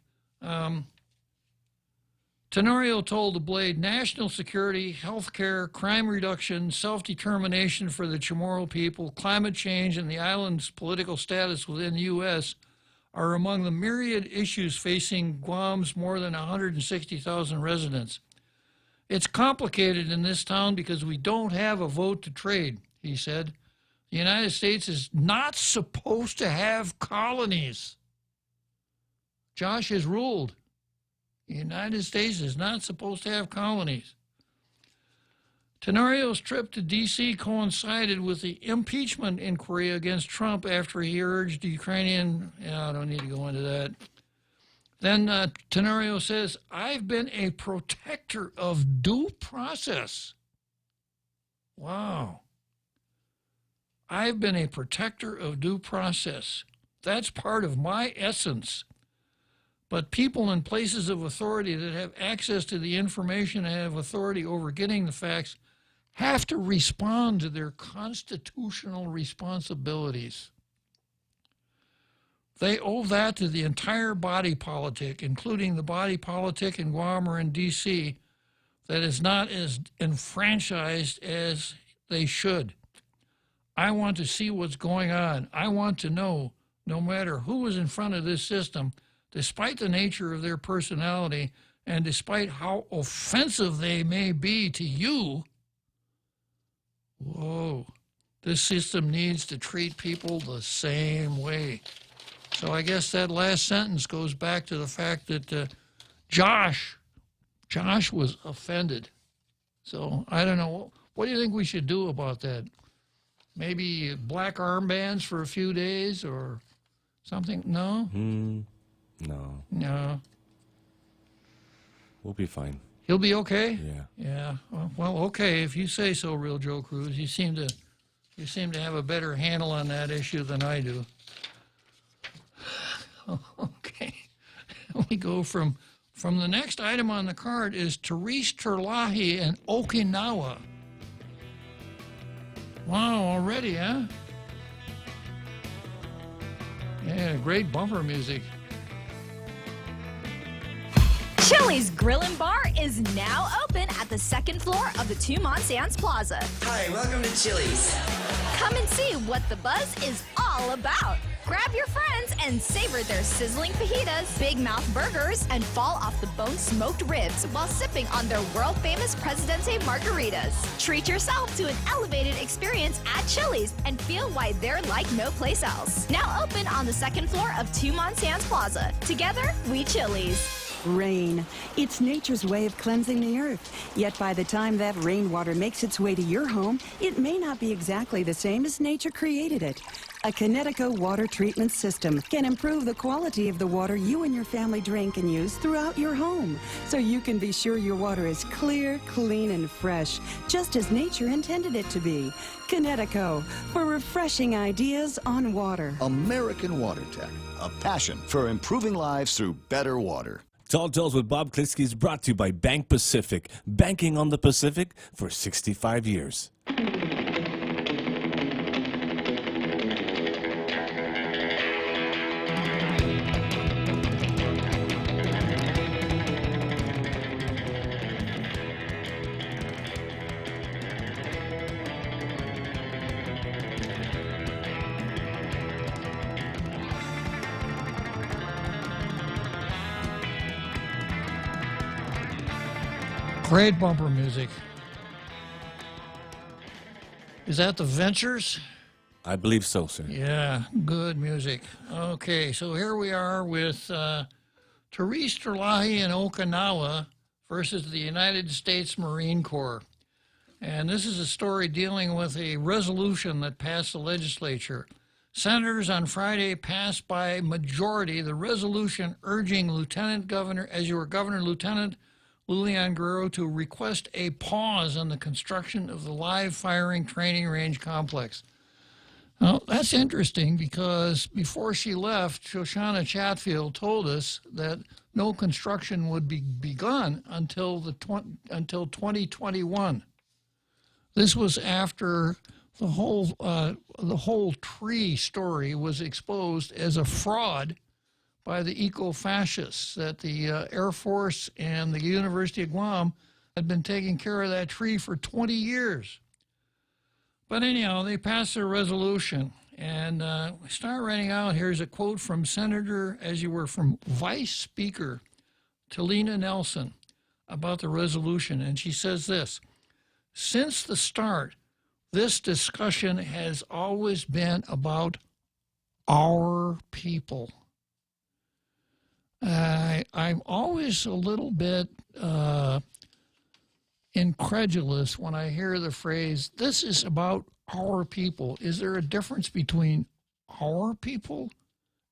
Tenorio told the Blade, national security, health care, crime reduction, self-determination for the Chamorro people, climate change, and the island's political status within the U.S. are among the myriad issues facing Guam's more than 160,000 residents. It's complicated in this town because we don't have a vote to trade, he said. The United States is not supposed to have colonies. Josh has ruled. The United States is not supposed to have colonies. Tenorio's trip to D.C. coincided with the impeachment inquiry against Trump after he urged the Ukrainian... I don't need to go into that. Then Tenorio says, I've been a protector of due process. Wow. I've been a protector of due process. That's part of my essence. But people in places of authority that have access to the information and have authority over getting the facts have to respond to their constitutional responsibilities. They owe that to the entire body politic, including the body politic in Guam or in D.C., that is not as enfranchised as they should. I want to see what's going on. I want to know, no matter who is in front of this system, despite the nature of their personality and despite how offensive they may be to you, whoa, this system needs to treat people the same way. So I guess that last sentence goes back to the fact that Josh was offended. So I don't know. What do you think we should do about that? Maybe black armbands for a few days, or Something? No? No. No. We'll be fine. He'll be okay? Yeah. Yeah. Well, okay, if you say so, Real Joe Cruz. You seem to have a better handle on that issue than I do. Okay. We go from the next item on the card is Therese Terlahi in Okinawa. Wow, already, huh? Yeah, great bumper music. Chili's Grill and Bar is now open at the second floor of the Two Sands Plaza. Hi, welcome to Chili's. Come and see what the buzz is all about. Grab your friends and savor their sizzling fajitas, big mouth burgers, and fall off the bone smoked ribs while sipping on their world-famous Presidente margaritas. Treat yourself to an elevated experience at Chili's and feel why they're like no place else. Now open on the second floor of Two Sands Plaza. Together, we Chili's. Rain. It's nature's way of cleansing the earth. Yet by the time that rainwater makes its way to your home, it may not be exactly the same as nature created it. A Connecticut water treatment system can improve the quality of the water you and your family drink and use throughout your home, so you can be sure your water is clear, clean, and fresh, just as nature intended it to be. Connecticut, for refreshing ideas on water. American Water Tech, a passion for improving lives through better water. Tall Tales with Bob Klitzkie is brought to you by Bank Pacific, banking on the Pacific for 65 years. Great bumper music. Is that the Ventures? I believe so, sir. Yeah, good music. Okay, so here we are with Therese Terlahi in Okinawa versus the United States Marine Corps. And this is a story dealing with a resolution that passed the legislature. Senators on Friday passed by majority the resolution urging Lieutenant Governor Lulian Guerrero to request a pause on the construction of the live firing training range complex. Now, that's interesting because before she left, Shoshana Chatfield told us that no construction would be begun until 2021. This was after the whole tree story was exposed as a fraud by the eco-fascists, that the Air Force and the University of Guam had been taking care of that tree for 20 years. But anyhow, they passed their resolution. And we start writing out, here's a quote from from Vice Speaker Talina Nelson about the resolution. And she says this: since the start, this discussion has always been about our people. I'm always a little bit incredulous when I hear the phrase, this is about our people. Is there a difference between our people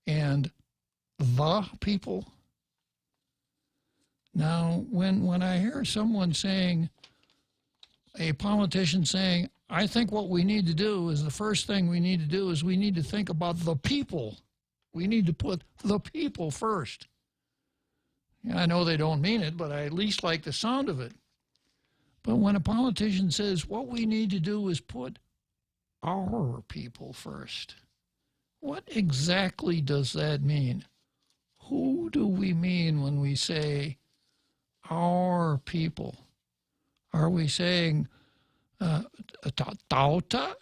and the people? Now, when I hear someone saying, a politician saying, I think what we need to do is the first thing we need to do is we need to think about the people. We need to put the people first. I know they don't mean it, but I at least like the sound of it. But when a politician says what we need to do is put our people first, what exactly does that mean? Who do we mean when we say our people? Are we saying tauta,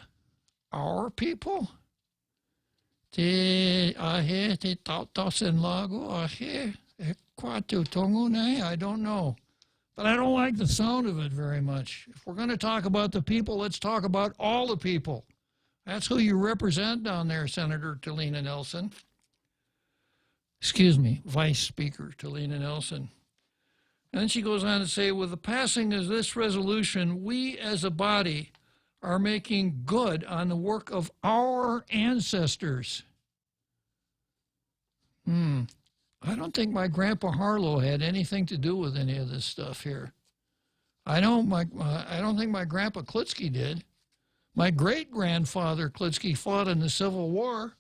our people? Te ahe te tauta sen lago ahe. I don't know. But I don't like the sound of it very much. If we're going to talk about the people, let's talk about all the people. That's who you represent down there, Senator Talina Nelson. Excuse me, Vice Speaker Talina Nelson. And then she goes on to say, with the passing of this resolution, we as a body are making good on the work of our ancestors. I don't think my Grandpa Harlow had anything to do with any of this stuff here. I don't think my Grandpa Klitzkie did. My great-grandfather Klitzkie fought in the Civil War,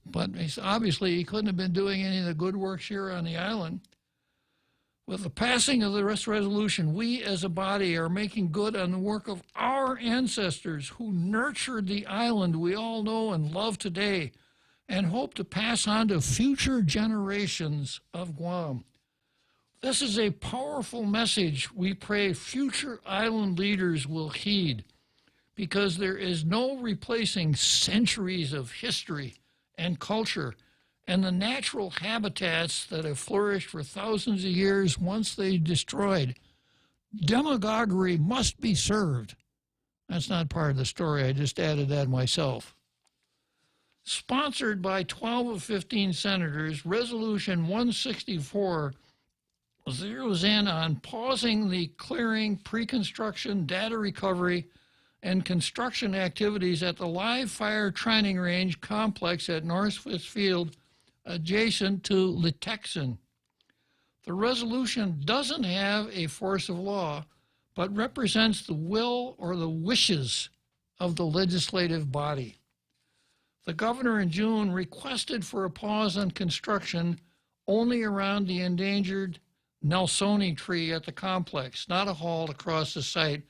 but obviously he couldn't have been doing any of the good works here on the island. With the passing of the resolution, we as a body are making good on the work of our ancestors who nurtured the island we all know and love today and hope to pass on to future generations of Guam. This is a powerful message we pray future island leaders will heed, because there is no replacing centuries of history and culture and the natural habitats that have flourished for thousands of years once they destroyed. Demagoguery must be served. That's not part of the story. I just added that myself. Sponsored by 12 of 15 senators, Resolution 164 zeroes in on pausing the clearing, pre-construction, data recovery, and construction activities at the live fire training range complex at Northwest Field adjacent to Litexan. The resolution doesn't have a force of law, but represents the will or the wishes of the legislative body. The governor in June requested for a pause on construction only around the endangered Nelsoni tree at the complex, not a halt across the site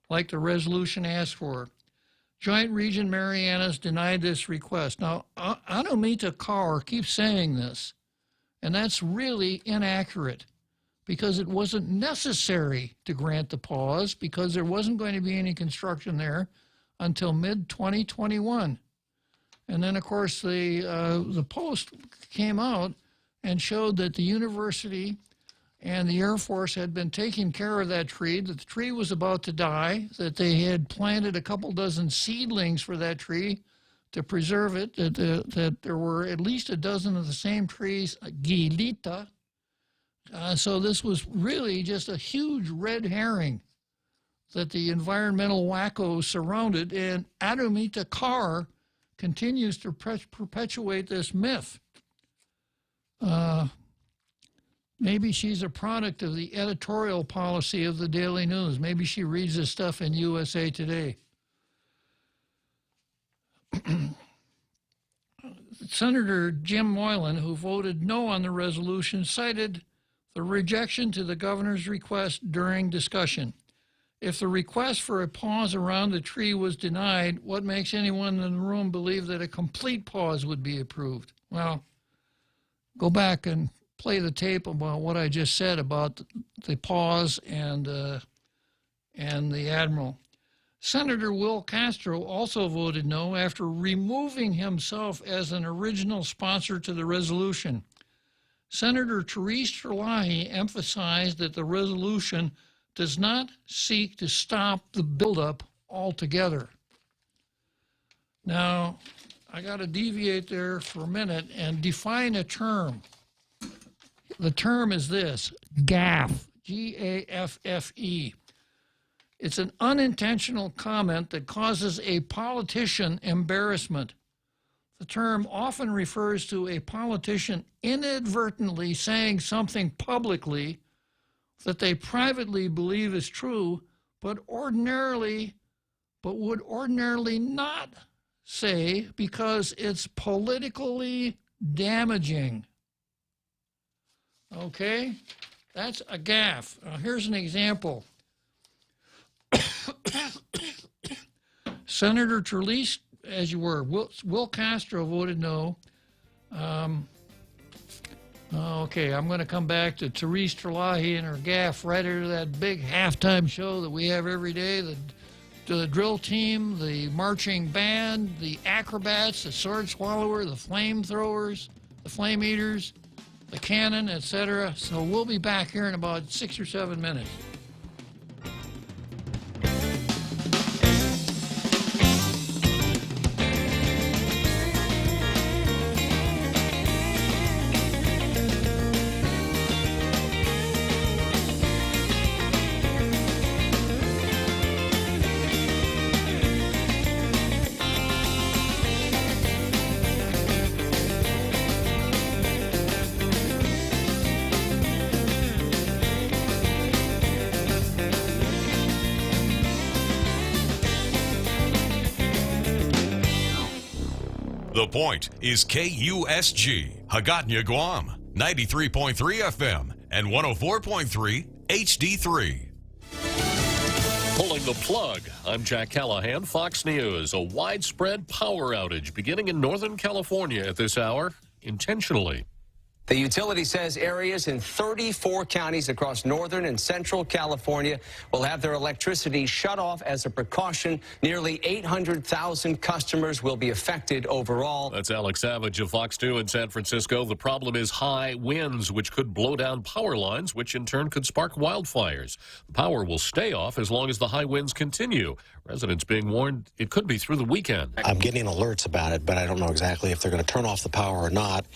like the resolution asked for. Joint Region Marianas denied this request. Now, Anumita Kaur keeps saying this, and that's really inaccurate because it wasn't necessary to grant the pause because there wasn't going to be any construction there until mid-2021. And then, of course, the Post came out and showed that the university and the Air Force had been taking care of that tree, that the tree was about to die, that they had planted a couple dozen seedlings for that tree to preserve it, that there were at least a dozen of the same trees, Gilita. So this was really just a huge red herring that the environmental wackos surrounded, and Anumita Kaur continues to perpetuate this myth. Maybe she's a product of the editorial policy of the Daily News. Maybe she reads this stuff in USA Today. Senator Jim Moylan, who voted no on the resolution, cited the rejection to the governor's request during discussion. If the request for a pause around the tree was denied, what makes anyone in the room believe that a complete pause would be approved? Well, go back and play the tape about what I just said about the pause and the admiral. Senator Will Castro also voted no after removing himself as an original sponsor to the resolution. Senator Therese Terlahi emphasized that the resolution does not seek to stop the buildup altogether. Now, I got to deviate there for a minute and define a term. The term is this, gaffe, G-A-F-F-E. It's an unintentional comment that causes a politician embarrassment. The term often refers to a politician inadvertently saying something publicly that they privately believe is true, but would ordinarily not say because it's politically damaging. Okay? That's a gaffe. Here's an example. Senator Terlahi, as you were, Will Castro voted no. Okay, I'm going to come back to Therese Terlahi and her gaffe right after that big halftime show that we have every day. The drill team, the marching band, the acrobats, the sword swallower, the flamethrowers, the flame eaters, the cannon, etc. So we'll be back here in about 6 or 7 minutes. The Point is KUSG, Hagåtña, Guam, 93.3 FM and 104.3 HD3. Pulling the plug. I'm Jack Callahan, Fox News. A widespread power outage beginning in Northern California at this hour, intentionally. The utility says areas in 34 counties across northern and central California will have their electricity shut off as a precaution. Nearly 800,000 customers will be affected overall. That's Alex Savage of Fox 2 in San Francisco. The problem is high winds, which could blow down power lines, which in turn could spark wildfires. The power will stay off as long as the high winds continue. Residents being warned it could be through the weekend. I'm getting alerts about it, but I don't know exactly if they're going to turn off the power or not.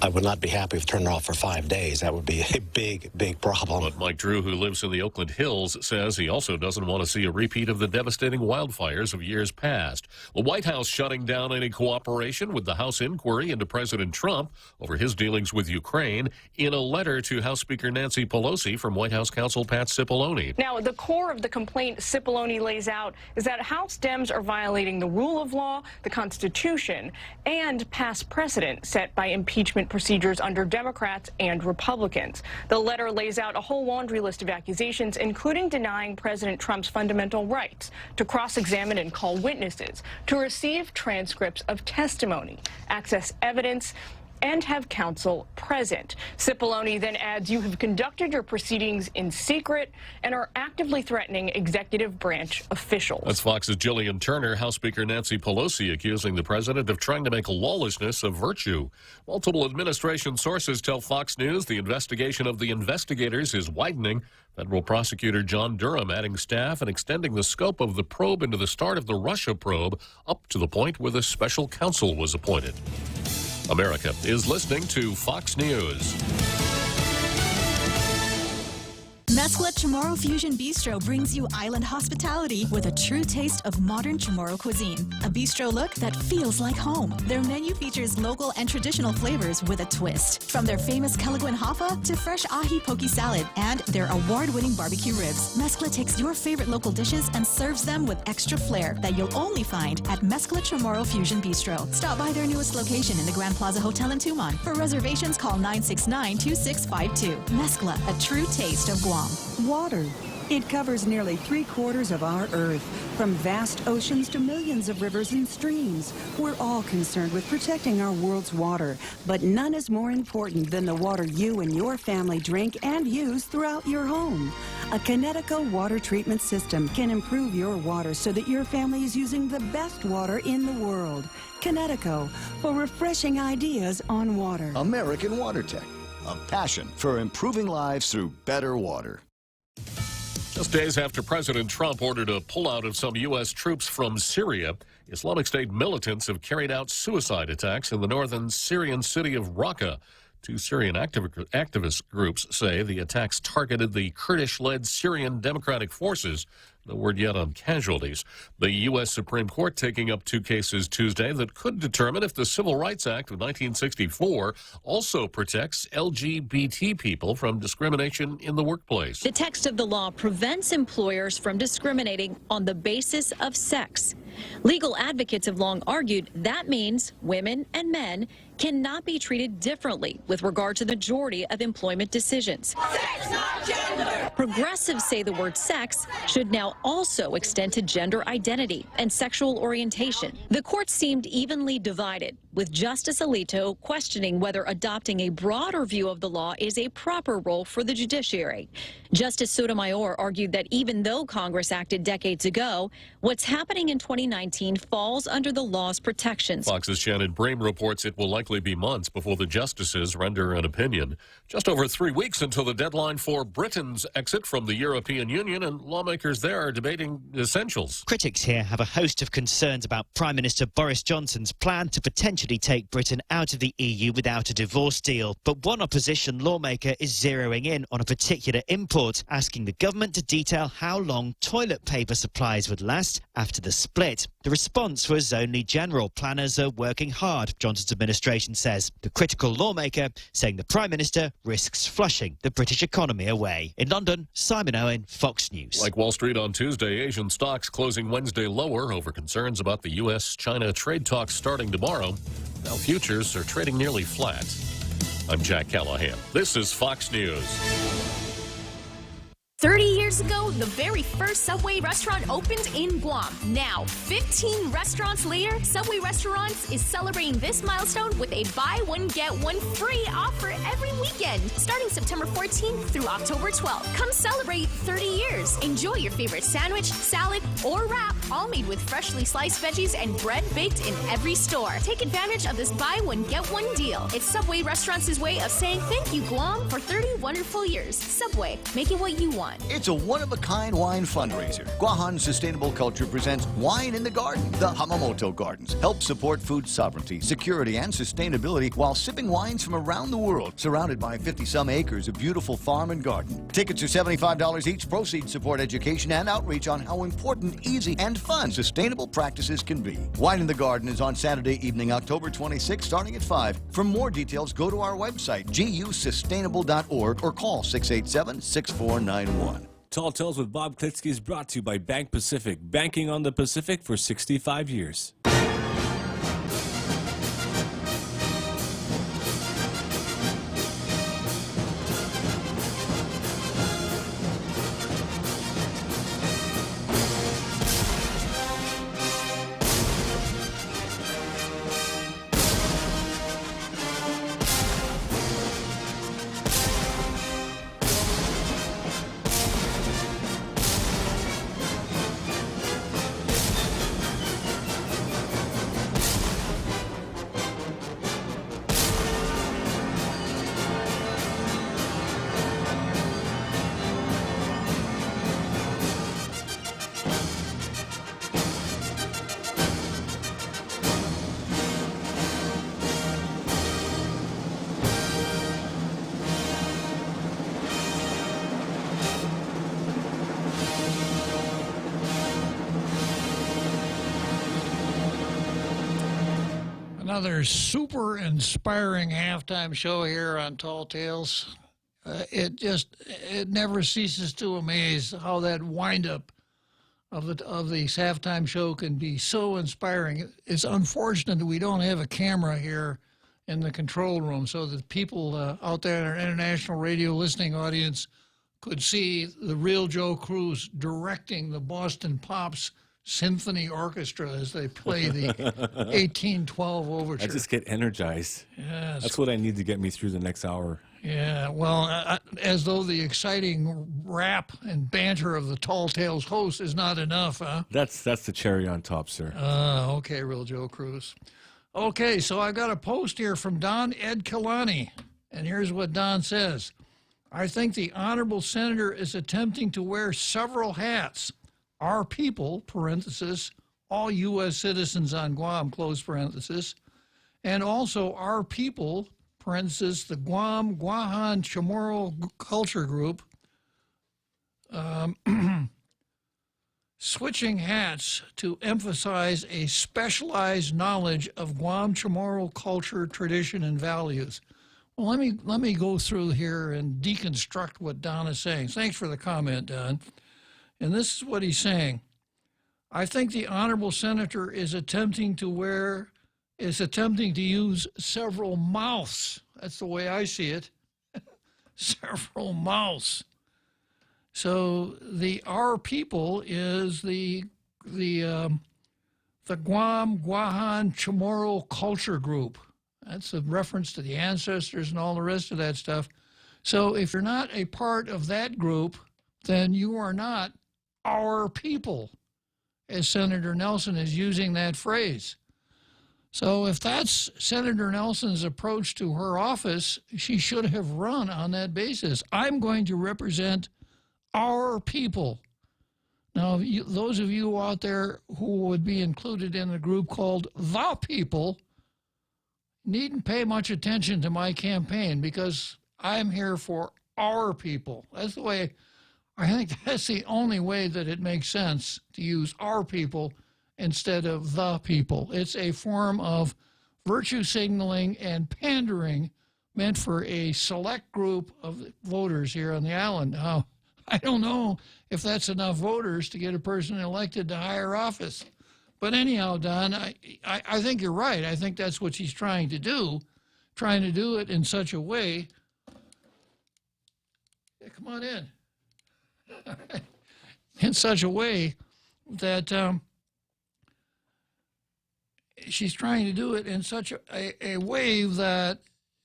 I would not be happy if turned off for 5 days. That would be a big, big problem. But Mike Drew, who lives in the Oakland Hills, says he also doesn't want to see a repeat of the devastating wildfires of years past. The White House shutting down any cooperation with the House inquiry into President Trump over his dealings with Ukraine in a letter to House Speaker Nancy Pelosi from White House counsel Pat Cipollone. Now, the core of the complaint Cipollone lays out is that House Dems are violating the rule of law, the Constitution, and past precedent set by impeachment procedures under Democrats and Republicans. The letter lays out a whole laundry list of accusations, including denying President Trump's fundamental rights to cross-examine and call witnesses, to receive transcripts of testimony, access evidence, and have counsel present. Cipollone then adds, you have conducted your proceedings in secret and are actively threatening executive branch officials. That's Fox's Jillian Turner. House Speaker Nancy Pelosi accusing the president of trying to make lawlessness a virtue. Multiple administration sources tell Fox News the investigation of the investigators is widening. Federal prosecutor John Durham adding staff and extending the scope of the probe into the start of the Russia probe up to the point where the special counsel was appointed. America is listening to Fox News. Mescla Chamorro Fusion Bistro brings you island hospitality with a true taste of modern Chamorro cuisine. A bistro look that feels like home. Their menu features local and traditional flavors with a twist. From their famous Calaguan Hafa to fresh ahi poke salad and their award-winning barbecue ribs. Mescla takes your favorite local dishes and serves them with extra flair that you'll only find at Mescla Chamorro Fusion Bistro. Stop by their newest location in the Grand Plaza Hotel in Tumon. For reservations, call 969-2652. Mescla, a true taste of Guam. Water. It covers nearly 3/4 of our Earth. From vast oceans to millions of rivers and streams. We're all concerned with protecting our world's water, but none is more important than the water you and your family drink and use throughout your home. A Connecticut water treatment system can improve your water so that your family is using the best water in the world. Connecticut, for refreshing ideas on water. American Water Tech, a passion for improving lives through better water. Just days after President Trump ordered a pullout of some U.S. troops from Syria, Islamic State militants have carried out suicide attacks in the northern Syrian city of Raqqa. Two Syrian activist groups say the attacks targeted the Kurdish-led Syrian Democratic Forces. No word yet on casualties. The U.S. Supreme Court taking up two cases Tuesday that could determine if the Civil Rights Act of 1964 also protects LGBT people from discrimination in the workplace. The text of the law prevents employers from discriminating on the basis of sex. Legal advocates have long argued that means women and men cannot be treated differently with regard to the majority of employment decisions. Sex, not gender. Progressives say the word sex should now also extend to gender identity and sexual orientation. The court seemed evenly divided, with Justice Alito questioning whether adopting a broader view of the law is a proper role for the judiciary. Justice Sotomayor argued that even though Congress acted decades ago, what's happening in 2019 falls under the law's protections. Fox's Shannon Bream reports it will likely be months before the justices render an opinion. Just over 3 weeks until the deadline for Britain's exit from the European Union, and lawmakers there are debating essentials. Critics here have a host of concerns about Prime Minister Boris Johnson's plan to potentially eventually take Britain out of the EU without a divorce deal. But one opposition lawmaker is zeroing in on a particular import, asking the government to detail how long toilet paper supplies would last after the split. The response was only general. Planners are working hard, Johnson's administration says. The critical lawmaker saying the Prime Minister risks flushing the British economy away. In London, Simon Owen, Fox News. Like Wall Street on Tuesday, Asian stocks closing Wednesday lower over concerns about the U.S.-China trade talks starting tomorrow. Now futures are trading nearly flat. I'm Jack Callahan. This is Fox News. 30 years ago, the very first Subway restaurant opened in Guam. Now, 15 restaurants later, Subway Restaurants is celebrating this milestone with a buy one, get one free offer every weekend, starting September 14th through October 12th. Come celebrate 30 years. Enjoy your favorite sandwich, salad, or wrap, all made with freshly sliced veggies and bread baked in every store. Take advantage of this buy one, get one deal. It's Subway Restaurants' way of saying thank you, Guam, for 30 wonderful years. Subway, making what you want. It's a one-of-a-kind wine fundraiser. Guahan Sustainable Culture presents Wine in the Garden. The Hamamoto Gardens help support food sovereignty, security, and sustainability while sipping wines from around the world, surrounded by 50-some acres of beautiful farm and garden. Tickets are $75 each. Proceeds support education and outreach on how important, easy, and fun sustainable practices can be. Wine in the Garden is on Saturday evening, October 26th, starting at 5. For more details, go to our website, gusustainable.org, or call 687-6491. Tall Tales with Bob Klitzkie is brought to you by Bank Pacific, banking on the Pacific for 65 years. Another super inspiring halftime show here on Tall Tales. It never ceases to amaze how that windup of the halftime show can be so inspiring. It's unfortunate that we don't have a camera here in the control room so that people out there in our international radio listening audience could see the real Joe Cruz directing the Boston Pops Symphony Orchestra as they play the 1812 overture. I just get energized. Yes. That's what I need to get me through the next hour. Yeah, well, as though the exciting rap and banter of the Tall Tales host is not enough, huh? That's the cherry on top, sir. Okay, real Joe Cruz. Okay, so I got a post here from Don Ed Kalani, and here's what Don says. I think the honorable senator is attempting to wear several hats. Our people, parenthesis, all U.S. citizens on Guam, close parenthesis, and also our people, parenthesis, the Guam Guahan Chamorro Culture Group, switching hats to emphasize a specialized knowledge of Guam Chamorro culture, tradition, and values. Well, let me go through here and deconstruct what Don is saying. Thanks for the comment, Don. And this is what he's saying. I think the honorable senator is attempting to use several mouths. That's the way I see it. Several mouths. So our people is the Guam Guahan Chamorro Culture Group. That's a reference to the ancestors and all the rest of that stuff. So if you're not a part of that group, then you are not our people, as Senator Nelson is using that phrase. So if that's Senator Nelson's approach to her office, she should have run on that basis. I'm going to represent our people. Now, those of you out there who would be included in the group called The People, needn't pay much attention to my campaign because I'm here for our people. That's the way, I think that's the only way that it makes sense to use our people instead of the people. It's a form of virtue signaling and pandering meant for a select group of voters here on the island. Now, I don't know if that's enough voters to get a person elected to higher office. But anyhow, Don, I think you're right. I think that's what she's trying to do it in such a way. Yeah, come on in. In such a way that she's trying to do it in such a way that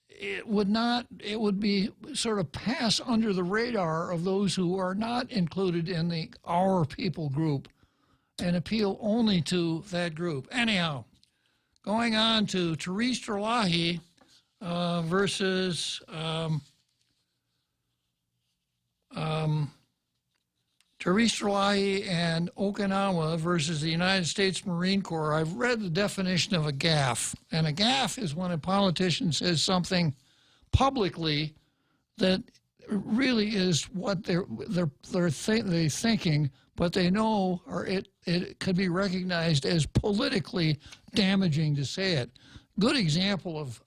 it would be sort of pass under the radar of those who are not included in the our people group and appeal only to that group. Anyhow, going on to Therese Terlahi versus Therese Terlahi and Okinawa versus the United States Marine Corps. I've read the definition of a gaffe, and a gaffe is when a politician says something publicly that really is what they're thinking, but they know, or it could be recognized as politically damaging to say it. Good example of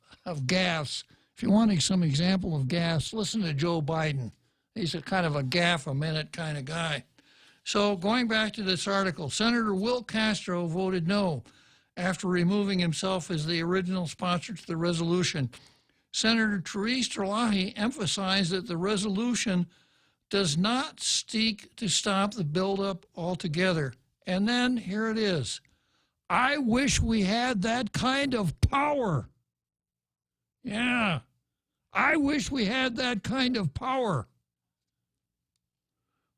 gaffes. If you want some example of gaffes, listen to Joe Biden. He's a kind of a gaffe a minute kind of guy. So going back to this article, Senator Will Castro voted no after removing himself as the original sponsor to the resolution. Senator Therese Terlahi emphasized that the resolution does not seek to stop the buildup altogether. And then here it is. I wish we had that kind of power. Yeah, I wish we had that kind of power.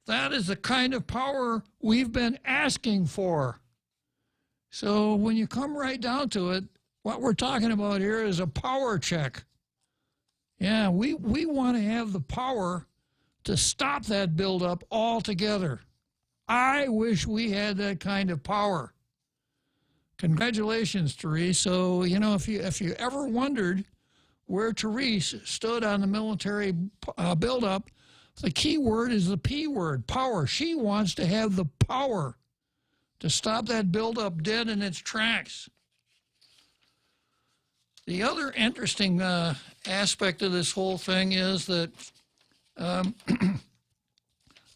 That is the kind of power we've been asking for. So when you come right down to it, what we're talking about here is a power check. Yeah, we want to have the power to stop that buildup altogether. I wish we had that kind of power. Congratulations, Therese. So, you know, if you ever wondered where Therese stood on the military buildup, the key word is the P word, power. She wants to have the power to stop that buildup dead in its tracks. The other interesting aspect of this whole thing is that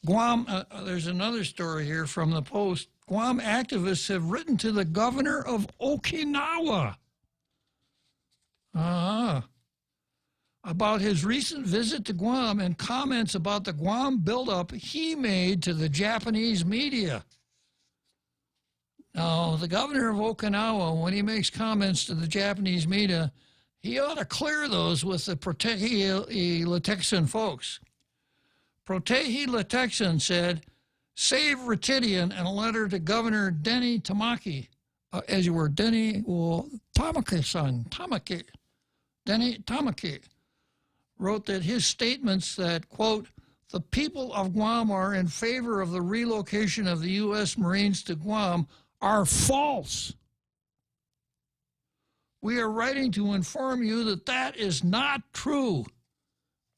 Guam, there's another story here from the Post. Guam activists have written to the governor of Okinawa about his recent visit to Guam and comments about the Guam buildup he made to the Japanese media. Now, the governor of Okinawa, when he makes comments to the Japanese media, he ought to clear those with the Protehi Latexan folks. Protehi Latexan said, save Retidian in a letter to Governor Denny Tamaki, as you were, Denny Tamaki-san, Denny Tamaki, wrote that his statements that, quote, the people of Guam are in favor of the relocation of the U.S. Marines to Guam are false. We are writing to inform you that that is not true,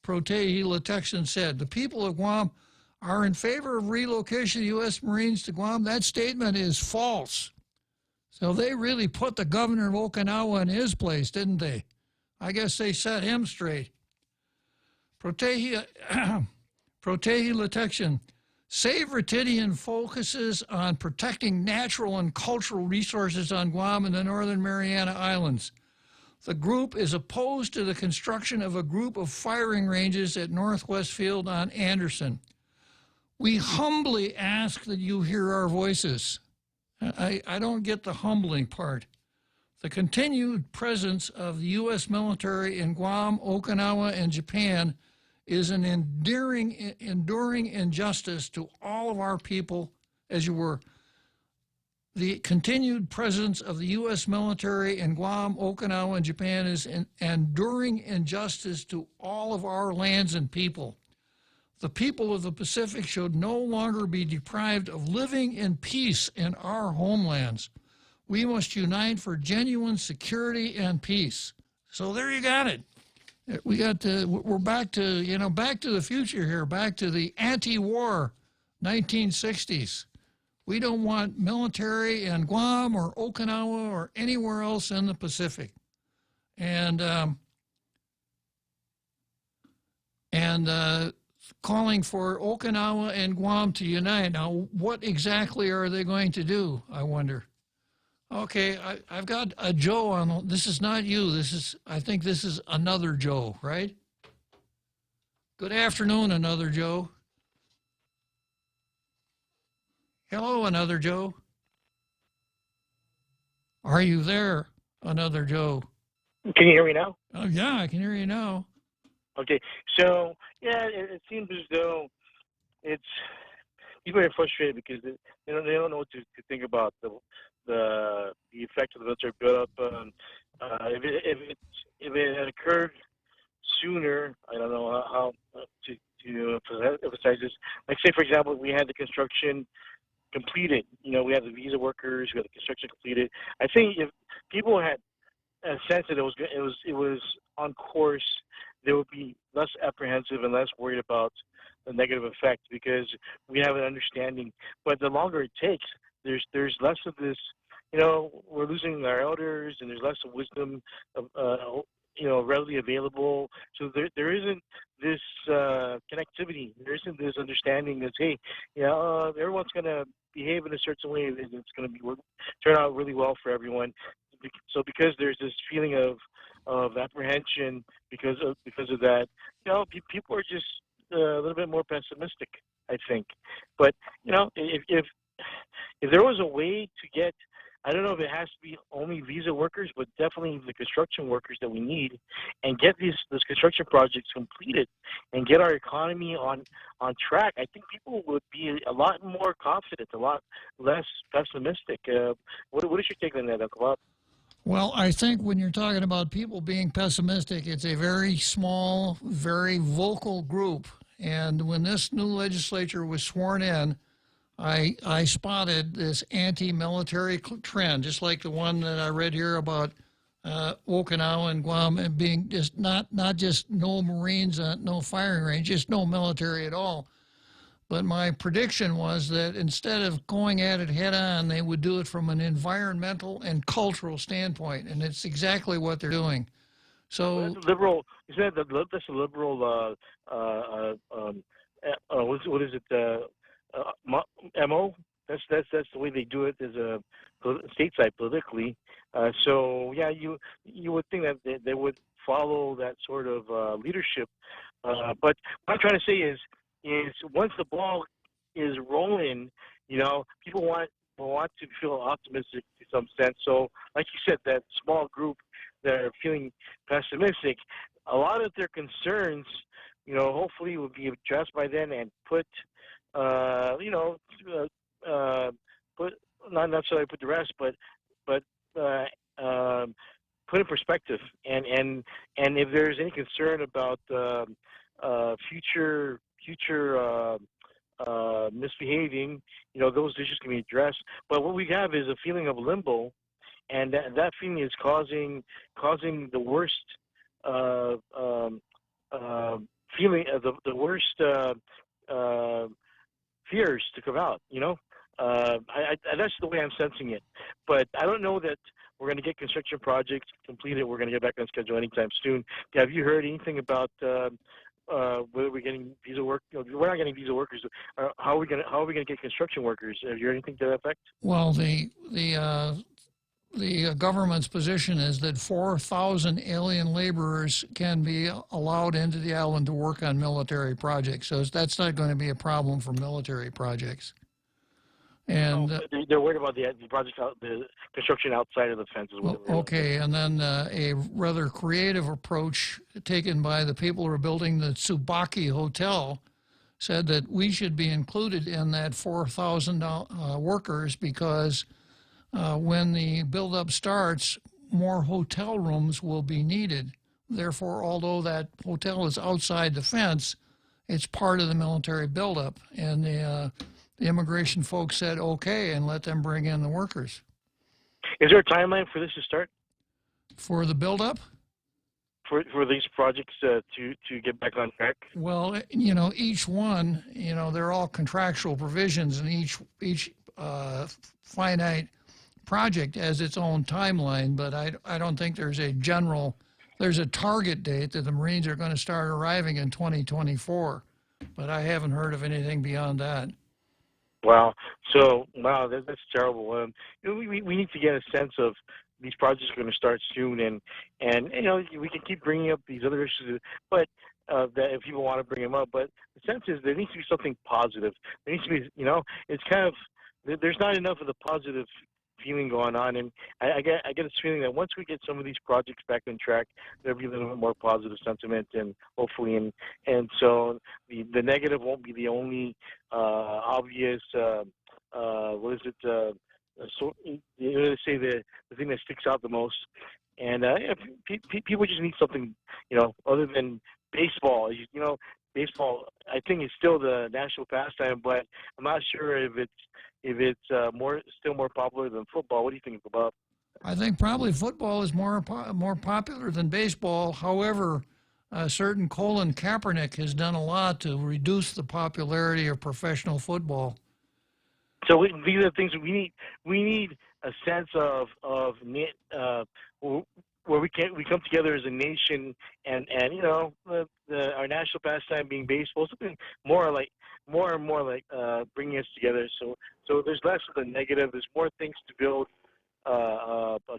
Protehi Latexan said. The people of Guam are in favor of relocation of U.S. Marines to Guam. That statement is false. So they really put the governor of Okinawa in his place, didn't they? I guess they set him straight. Protehi Latexan, Save Retidian focuses on protecting natural and cultural resources on Guam and the Northern Mariana Islands. The group is opposed to the construction of a group of firing ranges at Northwest Field on Anderson. We humbly ask that you hear our voices. I don't get the humbling part. The continued presence of the U.S. military in Guam, Okinawa, and Japan is an enduring injustice to all of our people, as you were. The continued presence of the U.S. military in Guam, Okinawa, and Japan is an enduring injustice to all of our lands and people. The people of the Pacific should no longer be deprived of living in peace in our homelands. We must unite for genuine security and peace. So there you got it. We're back to, back to the future here, back to the anti-war 1960s. We don't want military in Guam or Okinawa or anywhere else in the Pacific. And calling for Okinawa and Guam to unite. Now, what exactly are they going to do, I wonder? Okay, I've got a Joe on. This is not you. I think this is another Joe, right? Good afternoon, another Joe. Hello, another Joe. Are you there, another Joe? Can you hear me now? Oh, yeah, I can hear you now. Okay, so yeah, it seems as though people are frustrated because they don't know what to think about the effect of the military buildup. If it had occurred sooner, I don't know how to emphasize this. Like, say for example, we had the construction completed. We had the visa workers, we had the construction completed. I think if people had a sense that it was on course, they would be less apprehensive and less worried about the negative effect because we have an understanding. But the longer it takes, there's less of this. We're losing our elders, and there's less of wisdom, readily available. So there isn't this connectivity. There isn't this understanding that, hey, everyone's going to behave in a certain way, and it's going to turn out really well for everyone. So because there's this feeling of apprehension because of that, people are just a little bit more pessimistic, I think. But if there was a way to get, I don't know if it has to be only visa workers, but definitely the construction workers that we need, and get these construction projects completed and get our economy on track, I think people would be a lot more confident, a lot less pessimistic. What is your take on that, Uncle Bob? Well, I think when you're talking about people being pessimistic, it's a very small, very vocal group. And when this new legislature was sworn in, I spotted this anti-military trend, just like the one that I read here about Okinawa and Guam and being just not just no Marines, no firing range, just no military at all. But my prediction was that instead of going at it head on, they would do it from an environmental and cultural standpoint, and it's exactly what they're doing. So well, that's a liberal. Isn't that that's a liberal? What is it? MO. That's the way they do it as a stateside politically. So yeah, you would think that they would follow that sort of leadership. But what I'm trying to say is once the ball is rolling, people want to feel optimistic to some sense. So, like you said, that small group that are feeling pessimistic, a lot of their concerns, hopefully will be addressed by then and put, put not necessarily put to rest, but put in perspective. And if there's any concern about future misbehaving, those issues can be addressed. But what we have is a feeling of limbo, and that feeling is causing the worst feeling, the worst fears to come out. That's the way I'm sensing it. But I don't know that we're going to get construction projects completed. We're going to get back on schedule anytime soon. Have you heard anything about whether we're getting visa work? We're not getting visa workers. How are we going to get construction workers? Have you heard anything to that effect? Well, the government's position is that 4,000 alien laborers can be allowed into the island to work on military projects. So that's not going to be a problem for military projects. And they're worried about the project, the construction outside of the fence as well. Okay, and then a rather creative approach taken by the people who are building the Tsubaki Hotel said that we should be included in that 4,000 workers because when the buildup starts, more hotel rooms will be needed. Therefore, although that hotel is outside the fence, it's part of the military buildup. And the immigration folks said okay and let them bring in the workers. Is there a timeline for this to start? For the buildup? for these projects to get back on track? Well, each one, they're all contractual provisions, and each finite project has its own timeline. But I don't think there's a target date that the Marines are going to start arriving in 2024. But I haven't heard of anything beyond that. Wow. So, that's terrible. We need to get a sense of these projects are going to start soon, and we can keep bringing up these other issues, but that if people want to bring them up. But the sense is there needs to be something positive. There needs to be, it's kind of there's not enough of the positive feeling going on, and I get this feeling that once we get some of these projects back on track, there'll be a little bit more positive sentiment, and hopefully, and so the negative won't be the only obvious. What is it? So they say the thing that sticks out the most, and people just need something, other than baseball. Baseball I think is still the national pastime, but I'm not sure if it's still more popular than football. What do you think about? I think probably football is more popular than baseball. However, certain Colin Kaepernick has done a lot to reduce the popularity of professional football. So these are the things we need. We need a sense of where we come together as a nation, and our national pastime being baseball, something more and more like bringing us together. So there's less of the negative. There's more things to build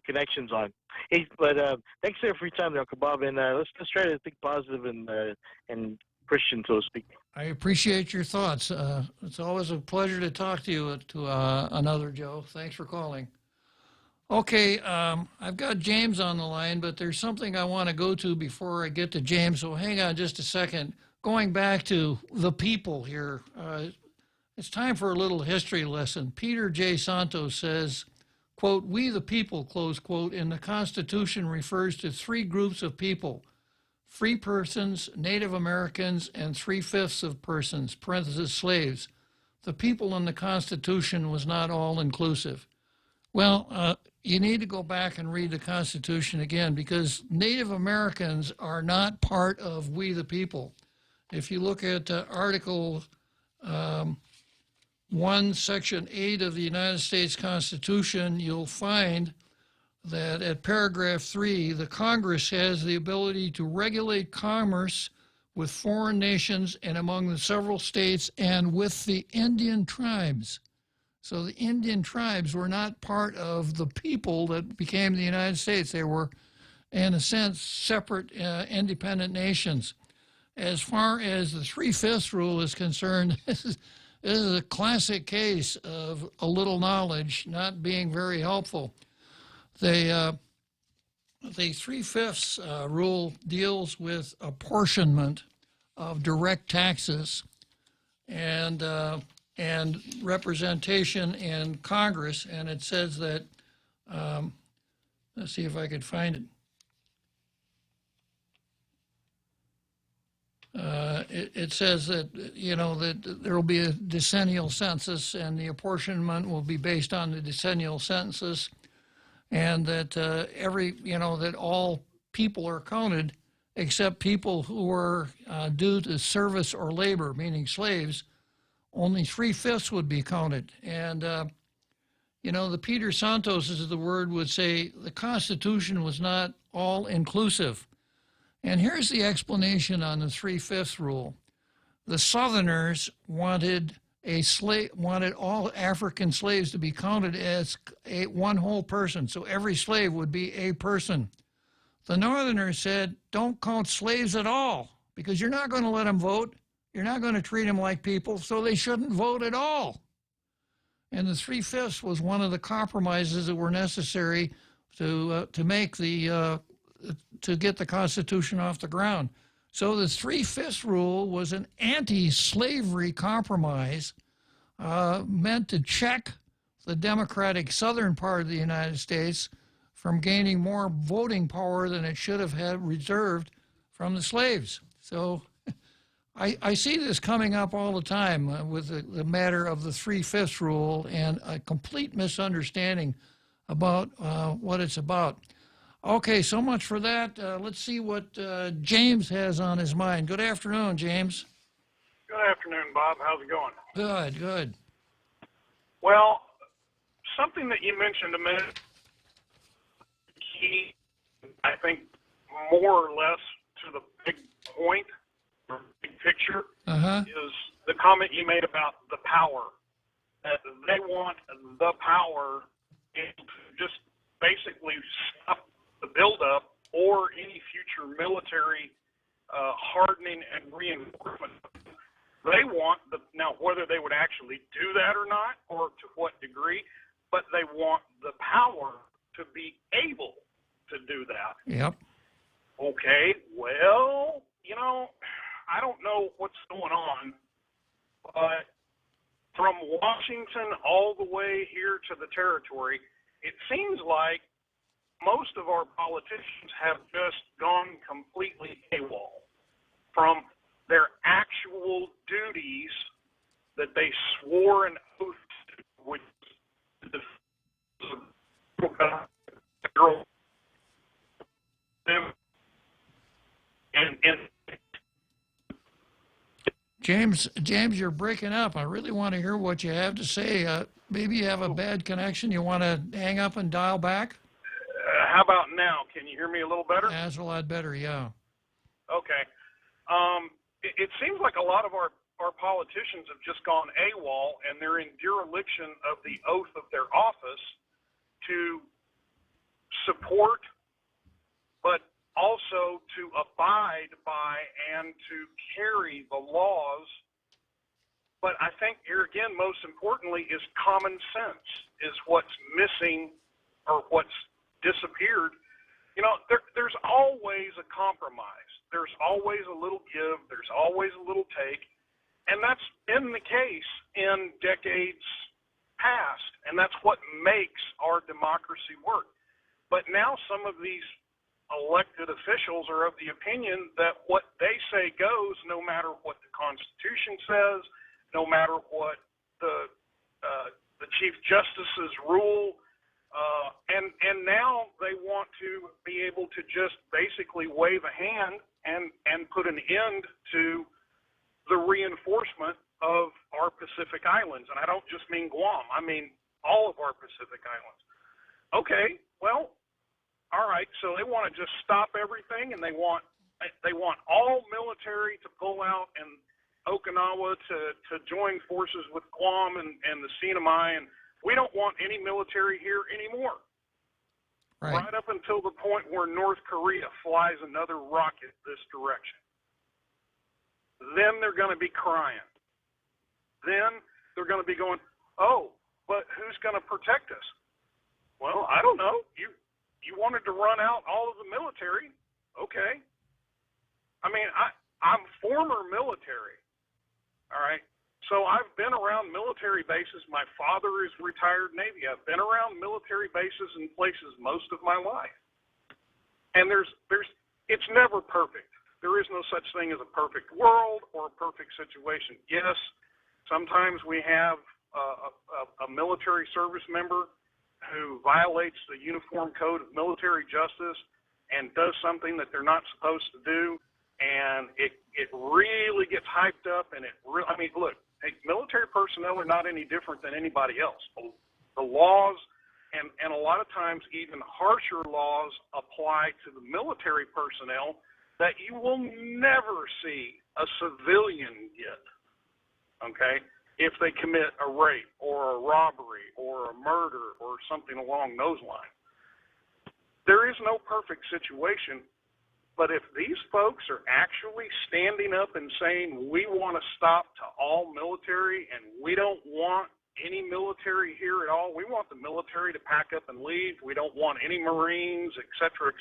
connections on. Hey, but thanks for your time there, Uncle Bob, and let's try to think positive and Christian, so to speak. I appreciate your thoughts. It's always a pleasure to talk to you, another Joe. Thanks for calling. Okay, I've got James on the line, but there's something I want to go to before I get to James, so hang on just a second. Going back to the people here, it's time for a little history lesson. Peter J. Santos says, quote, "We the people," close quote, in the Constitution refers to three groups of people: free persons, Native Americans, and 3/5 of persons, parentheses, slaves. The people in the Constitution was not all inclusive. Well, you need to go back and read the Constitution again, because Native Americans are not part of we the people. If you look at Article 1, Section 8 of the United States Constitution, you'll find that at paragraph 3, the Congress has the ability to regulate commerce with foreign nations and among the several states and with the Indian tribes. So the Indian tribes were not part of the people that became the United States. They were, in a sense, separate, independent nations. As far as the 3/5 rule is concerned, this is a classic case of a little knowledge not being very helpful. The 3/5 rule deals with apportionment of direct taxes and representation in Congress, and it says that, let's see if I could find it. It says that, that there will be a decennial census, and the apportionment will be based on the decennial census, and that that all people are counted except people who are due to service or labor, meaning slaves. Only 3/5 would be counted. And, the Peter Santos, as the word would say, the Constitution was not all inclusive. And here's the explanation on the 3/5 rule. The Southerners wanted all African slaves to be counted as one whole person, so every slave would be a person. The Northerners said, don't count slaves at all, because you're not going to let them vote. You're not going to treat them like people, so they shouldn't vote at all. And the 3/5 was one of the compromises that were necessary to make to get the Constitution off the ground. So the 3/5 rule was an anti-slavery compromise meant to check the democratic southern part of the United States from gaining more voting power than it should have had reserved from the slaves. So I see this coming up all the time with the matter of the 3/5 rule and a complete misunderstanding about what it's about. Okay, so much for that. Let's see what James has on his mind. Good afternoon, James. Good afternoon, Bob. How's it going? Good, good. Well, something that you mentioned a minute, key, I think, more or less to the big point, or big picture, is the comment you made about the power. That they want the power to just basically stop the buildup or any future military hardening and reinforcement. They want now whether they would actually do that or not, or to what degree, but they want the power to be able to do that. Yep. Okay, well, I don't know what's going on, but from Washington all the way here to the territory, it seems like most of our politicians have just gone completely AWOL from their actual duties that they swore an oath to, which James, you're breaking up. I really want to hear what you have to say. Maybe you have a bad connection. You want to hang up and dial back? How about now? Can you hear me a little better? That's a lot better, yeah. Okay. It seems like a lot of our politicians have just gone AWOL, and they're in dereliction of the oath of their office to support, but also to abide by and to carry the laws. But I think here again, most importantly, is common sense is what's missing or what's disappeared. There's always a compromise. There's always a little give. There's always a little take. And that's been the case in decades past. And that's what makes our democracy work. But now some of these elected officials are of the opinion that what they say goes no matter what the Constitution says, no matter what the Chief Justice's rule. And now they want to be able to just basically wave a hand and put an end to the reinforcement of our Pacific Islands. And I don't just mean Guam. I mean all of our Pacific Islands. Okay, well, all right. So they want to just stop everything, and they want all military to pull out and Okinawa to join forces with Guam and the Sinai, and we don't want any military here anymore. Right up until the point where North Korea flies another rocket this direction. Then they're going to be crying. Then they're going to be going, oh, but who's going to protect us? Well, I don't know. You wanted to run out all of the military. Okay. I mean, I'm former military. All right. So I've been around military bases. My father is retired Navy. I've been around military bases and places most of my life. And it's never perfect. There is no such thing as a perfect world or a perfect situation. Yes, sometimes we have a military service member who violates the Uniform Code of Military Justice and does something that they're not supposed to do, and it really gets hyped up, and look, hey, military personnel are not any different than anybody else. The laws, and a lot of times even harsher laws, apply to the military personnel that you will never see a civilian get, okay, if they commit a rape or a robbery or a murder or something along those lines. There is no perfect situation, but if these folks are actually standing up and saying, we want to stop to all military and we don't want any military here at all, we want the military to pack up and leave, we don't want any Marines, et cetera,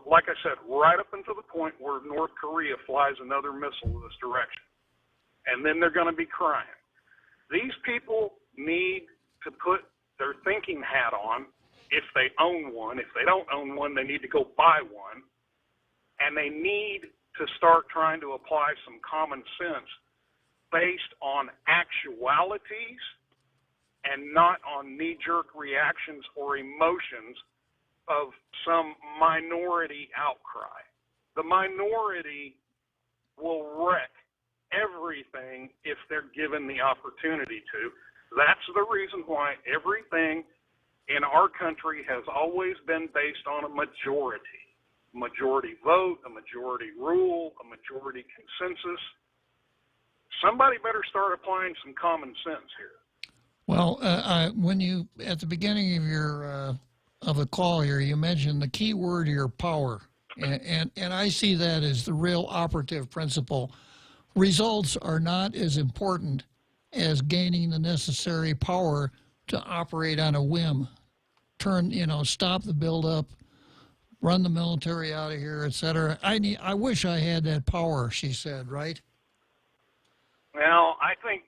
like I said, right up until the point where North Korea flies another missile in this direction. And then they're going to be crying. These people need to put their thinking hat on if they own one. If they don't own one, they need to go buy one. And they need to start trying to apply some common sense based on actualities and not on knee-jerk reactions or emotions of some minority outcry. The minority will wreck everything if they're given the opportunity to. That's the reason why everything in our country has always been based on a majority. Majority vote, a majority rule, a majority consensus. Somebody better start applying some common sense here. Well, when you, at the beginning of your of the call here, you mentioned the key word here, power. And I see that as the real operative principle. Results are not as important as gaining the necessary power to operate on a whim. Stop the buildup, run the military out of here, etc. I wish I had that power, she said, right? Well, I think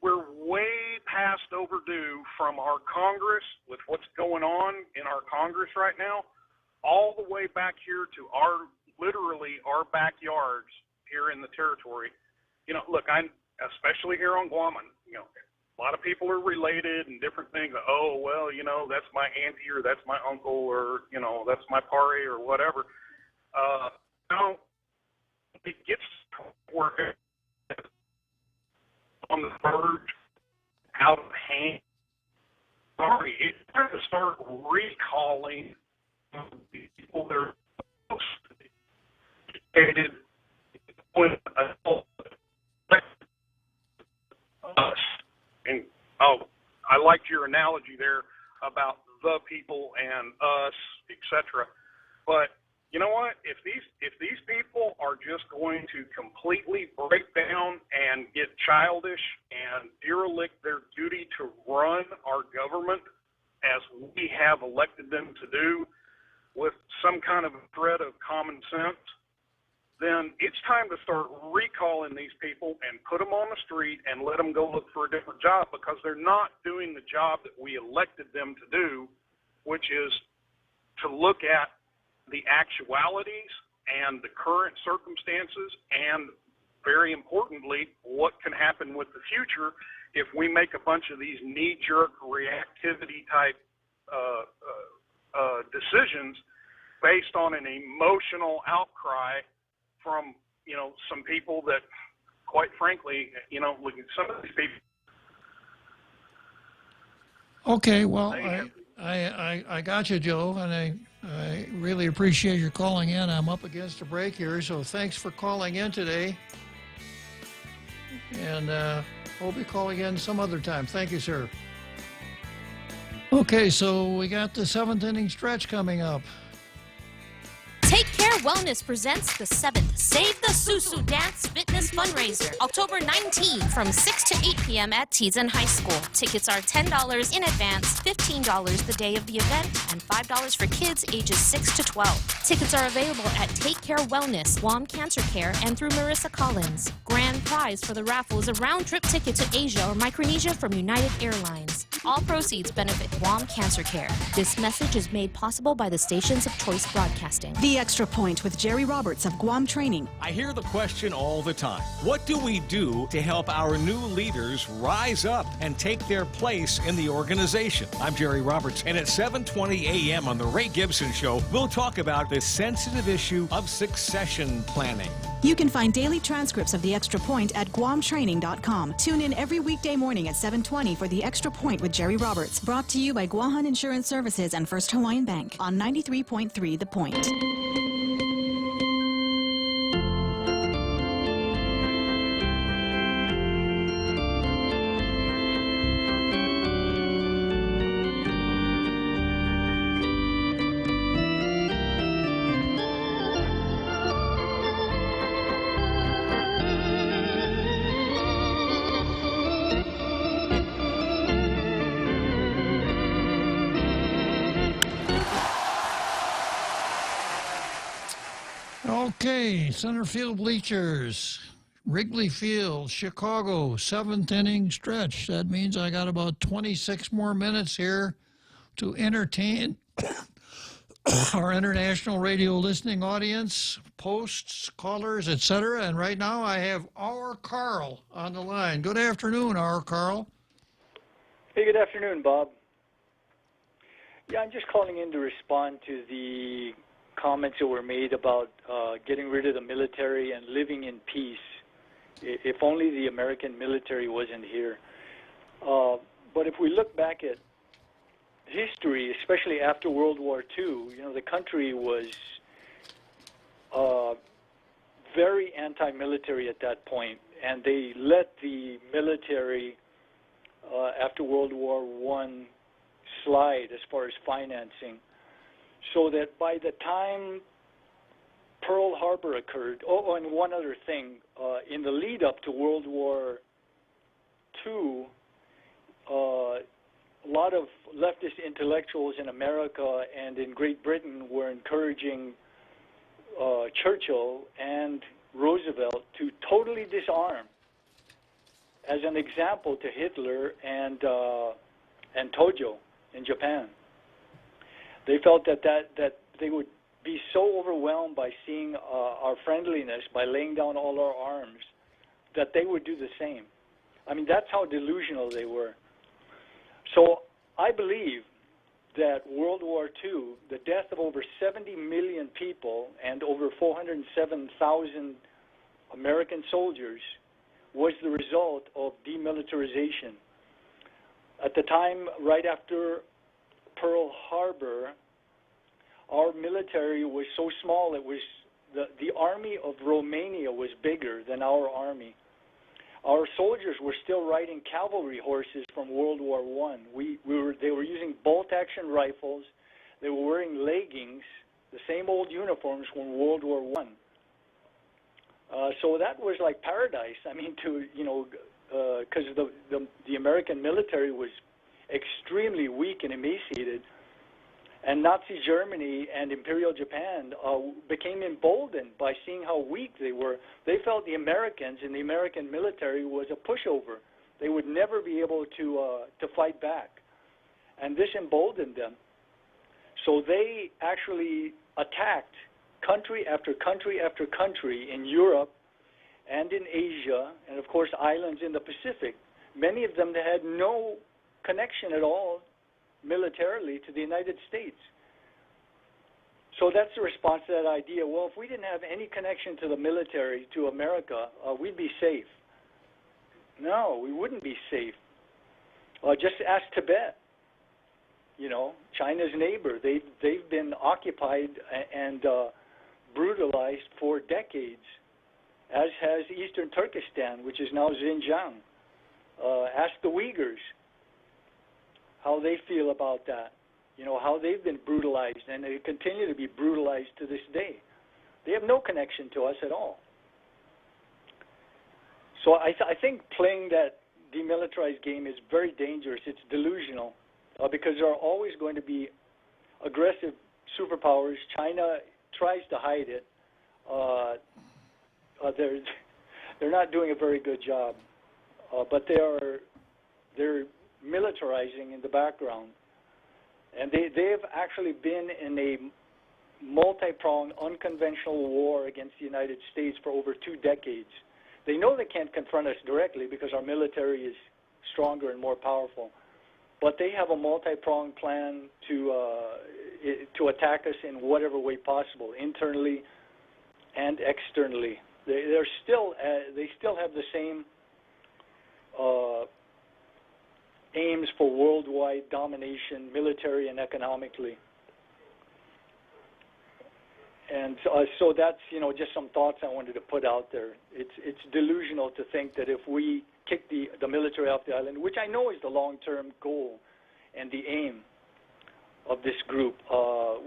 we're way past overdue from our Congress with what's going on in our Congress right now, all the way back here to literally our backyards here in the territory. Look, especially here on Guam, a lot of people are related and different things. Oh, well, that's my auntie or that's my uncle or, that's my pare or whatever. It gets where on the verge, out of hand. Sorry, it's time to start recalling the people that are supposed to be educated when adults us. And I liked your analogy there about the people and us, etc. But you know what? If these people are just going to completely break down and get childish and derelict their duty to run our government as we have elected them to do with some kind of thread of common sense, then it's time to start recalling these people and put them on the street and let them go look for a different job, because they're not doing the job that we elected them to do, which is to look at the actualities and the current circumstances, and very importantly, what can happen with the future if we make a bunch of these knee-jerk reactivity type decisions based on an emotional outcry from, some people that, quite frankly, some of these people. Okay, well, I got you, Joe, and I really appreciate your calling in. I'm up against a break here, so thanks for calling in today. And hope you call again some other time. Thank you, sir. Okay, so we got the 7th inning stretch coming up. Take Care Wellness presents the 7th Save the Susu Dance Fitness Fundraiser, October 19 from 6 to 8 p.m. at Teason High School. Tickets are $10 in advance, $15 the day of the event, and $5 for kids ages 6 to 12. Tickets are available at Take Care Wellness, Guam Cancer Care, and through Marissa Collins. Grand prize for the raffle is a round-trip ticket to Asia or Micronesia from United Airlines. All proceeds benefit Guam Cancer Care. This message is made possible by the stations of Choice Broadcasting. The Extra Point with Jerry Roberts of Guam Training. I hear the question all the time. What do we do to help our new leaders rise up and take their place in the organization? I'm Jerry Roberts, and at 7:20 a.m. on The Ray Gibson Show, we'll talk about the sensitive issue of succession planning. You can find daily transcripts of The Extra Point at guamtraining.com. Tune in every weekday morning at 7:20 for The Extra Point with Jerry Roberts. Brought to you by Guahan Insurance Services and First Hawaiian Bank on 93.3 The Point. Okay, center field bleachers, Wrigley Field, Chicago, 7th inning stretch. That means I got about 26 more minutes here to entertain our international radio listening audience, posts, callers, etc. And right now I have our Carl on the line. Good afternoon, our Carl. Hey, good afternoon, Bob. Yeah, I'm just calling in to respond to the comments that were made about getting rid of the military and living in peace. If only the American military wasn't here. But if we look back at history, especially after World War II, the country was very anti-military at that point, and they let the military after World War I slide as far as financing, so that by the time Pearl Harbor occurred, and one other thing, in the lead up to World War II, a lot of leftist intellectuals in America and in Great Britain were encouraging Churchill and Roosevelt to totally disarm, as an example to Hitler and Tojo in Japan. They felt that they would be so overwhelmed by seeing our friendliness, by laying down all our arms, that they would do the same. I mean, that's how delusional they were. So I believe that World War II, the death of over 70 million people and over 407,000 American soldiers, was the result of demilitarization. At the time, right after Pearl Harbor, our military was so small, it was the army of Romania was bigger than our army. Our soldiers were still riding cavalry horses from World War I. They were using bolt-action rifles. They were wearing leggings, the same old uniforms from World War I. So that was like paradise. I mean, because the American military was extremely weak and emaciated, and Nazi Germany and Imperial Japan became emboldened by seeing how weak they were. They felt the Americans and the American military was a pushover. They would never be able to fight back, and this emboldened them. So they actually attacked country after country after country in Europe and in Asia, and of course islands in the Pacific. Many of them that had no connection at all militarily to the United States. So that's the response to that idea. Well, if we didn't have any connection to the military, to America, we'd be safe. No, we wouldn't be safe. Just ask Tibet. China's neighbor. They've been occupied and brutalized for decades, as has Eastern Turkestan, which is now Xinjiang. Ask the Uyghurs how they feel about that, how they've been brutalized, and they continue to be brutalized to this day. They have no connection to us at all. So I think playing that demilitarized game is very dangerous. It's delusional because there are always going to be aggressive superpowers. China tries to hide it. They're not doing a very good job, but they're militarizing in the background, and they have actually been in a multi-pronged, unconventional war against the United States for over 2 decades. They know they can't confront us directly because our military is stronger and more powerful, but they have a multi-pronged plan to attack us in whatever way possible, internally and externally. They still have the same aims for worldwide domination, military and economically. And so that's just some thoughts I wanted to put out there. It's delusional to think that if we kick the military off the island, which I know is the long-term goal and the aim of this group,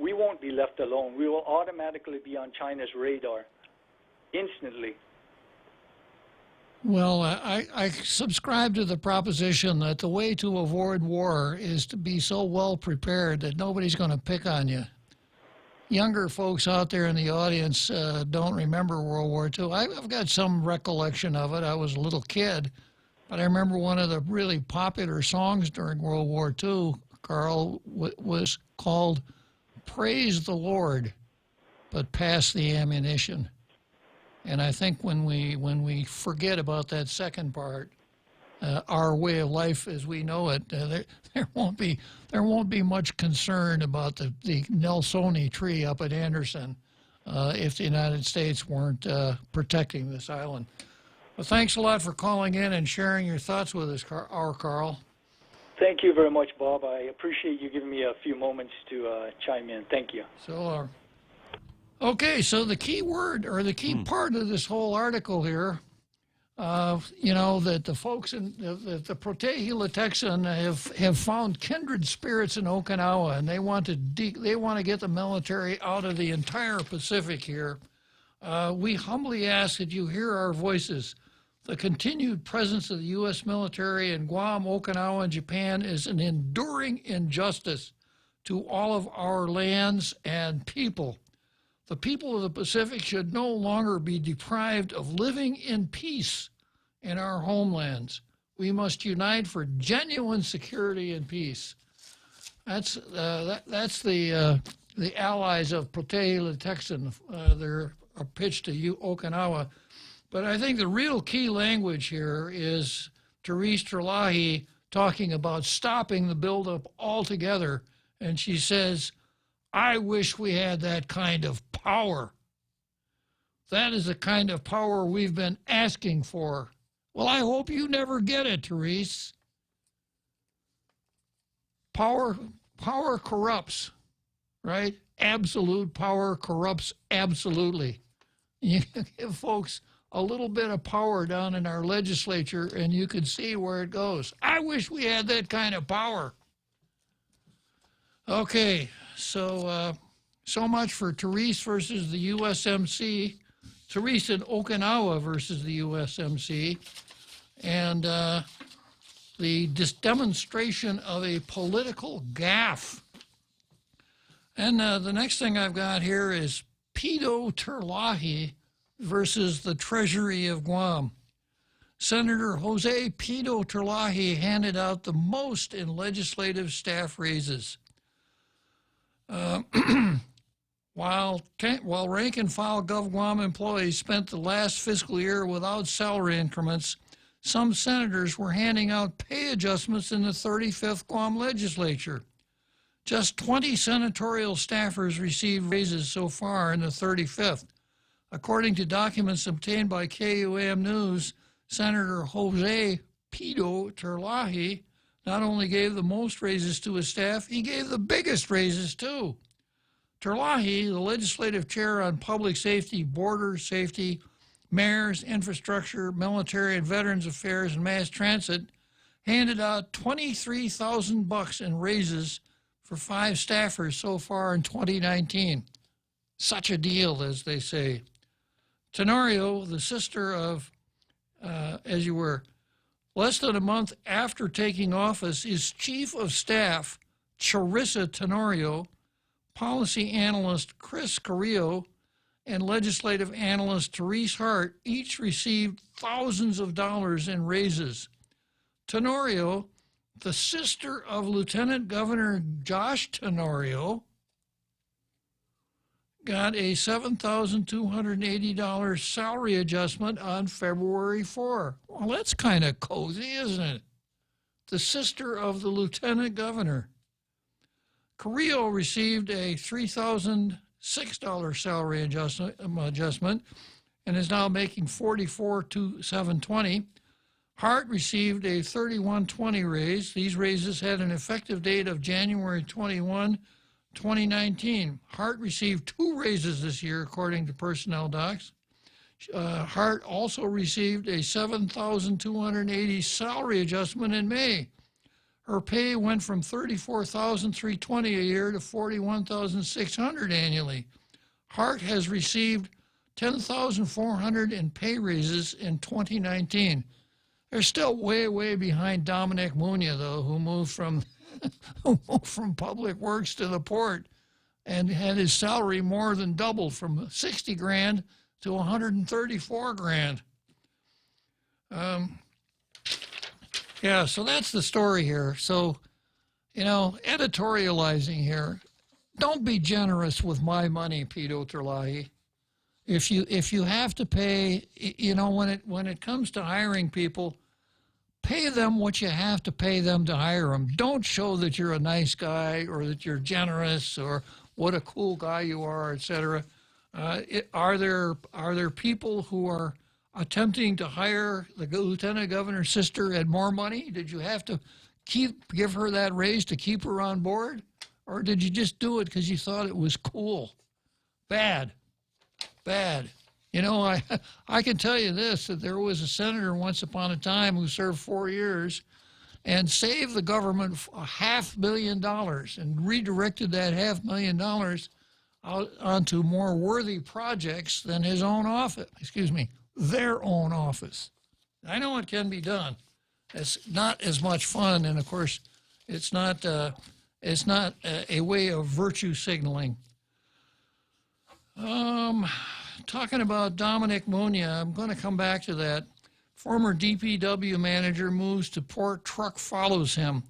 we won't be left alone. We will automatically be on China's radar instantly. Well, I subscribe to the proposition that the way to avoid war is to be so well prepared that nobody's going to pick on you. Younger folks out there in the audience don't remember World War II. I've got some recollection of it. I was a little kid, but I remember one of the really popular songs during World War II, Carl, was called "Praise the Lord, but Pass the Ammunition." And I think when we forget about that second part, our way of life as we know it. There won't be much concern about the Nelsoni tree up at Anderson if the United States weren't protecting this island. Well, thanks a lot for calling in and sharing your thoughts with us, Carl. Thank you very much, Bob. I appreciate you giving me a few moments to chime in. Thank you. So, okay, so the key word or the key part of this whole article here, that the folks in the Protehila Texan have found kindred spirits in Okinawa, and they want to get the military out of the entire Pacific here. We humbly ask that you hear our voices. The continued presence of the U.S. military in Guam, Okinawa, and Japan is an enduring injustice to all of our lands and people. The people of the Pacific should no longer be deprived of living in peace in our homelands. We must unite for genuine security and peace. That's the allies of Protehila Texan. They're pitched to Okinawa. But I think the real key language here is Therese Terlahi talking about stopping the buildup altogether. And she says, I wish we had that kind of power. That is the kind of power we've been asking for. Well, I hope you never get it, Therese. Power corrupts, right? Absolute power corrupts absolutely. You give folks a little bit of power down in our legislature, and you can see where it goes. I wish we had that kind of power. Okay, so much for Therese versus the USMC, Therese in Okinawa versus the USMC, and the demonstration of a political gaffe. And the next thing I've got here is Pito Terlahi versus the Treasury of Guam. Senator Jose Pito Terlahi handed out the most in legislative staff raises. While rank-and-file GovGuam employees spent the last fiscal year without salary increments, some senators were handing out pay adjustments in the 35th Guam legislature. Just 20 senatorial staffers received raises so far in the 35th. According to documents obtained by KUAM News, Senator Jose Pito Terlahi not only gave the most raises to his staff, he gave the biggest raises too. Terlahi, the legislative chair on public safety, border safety, mayors, infrastructure, military and veterans affairs, and mass transit, handed out $23,000 in raises for 5 staffers so far in 2019. Such a deal, as they say. Tenorio, the sister of, as you were, less than a month after taking office, is chief of staff Charissa Tenorio, policy analyst Chris Carrillo, and legislative analyst Therese Hart each received thousands of dollars in raises. Tenorio, the sister of Lieutenant Governor Josh Tenorio, got a $7,280 salary adjustment on February 4. Well, that's kind of cozy, isn't it? The sister of the lieutenant governor. Carrillo received a $3,006 salary adjustment and is now making $44,720. Hart received a $3120 raise. These raises had an effective date of January 21, 2019. Hart received 2 raises this year, according to personnel docs. Hart also received a $7,280 salary adjustment in May. Her pay went from $34,320 a year to $41,600 annually. Hart has received $10,400 in pay raises in 2019. They're still way, way behind Dominic Munia, though, who moved from Public Works to the port and had his salary more than doubled from $60,000 to $134,000. Yeah, so that's the story here. So, editorializing here. Don't be generous with my money, Pito Terlahi. If you have to pay, when it comes to hiring people, Pay them what you have to pay them to hire them. Don't show that you're a nice guy or that you're generous or what a cool guy you are, etc. Are there people who are attempting to hire the lieutenant governor's sister at more money? Did you have to give her that raise to keep her on board? Or did you just do it because you thought it was cool? Bad. You know, I can tell you this, that there was a senator once upon a time who served 4 years and saved the government $500,000 and redirected that $500,000 out onto more worthy projects than his own office, their own office. I know it can be done. It's not as much fun, and of course, it's not a way of virtue signaling. Talking about Dominic Munia, I'm going to come back to that. Former DPW manager moves to port, truck follows him.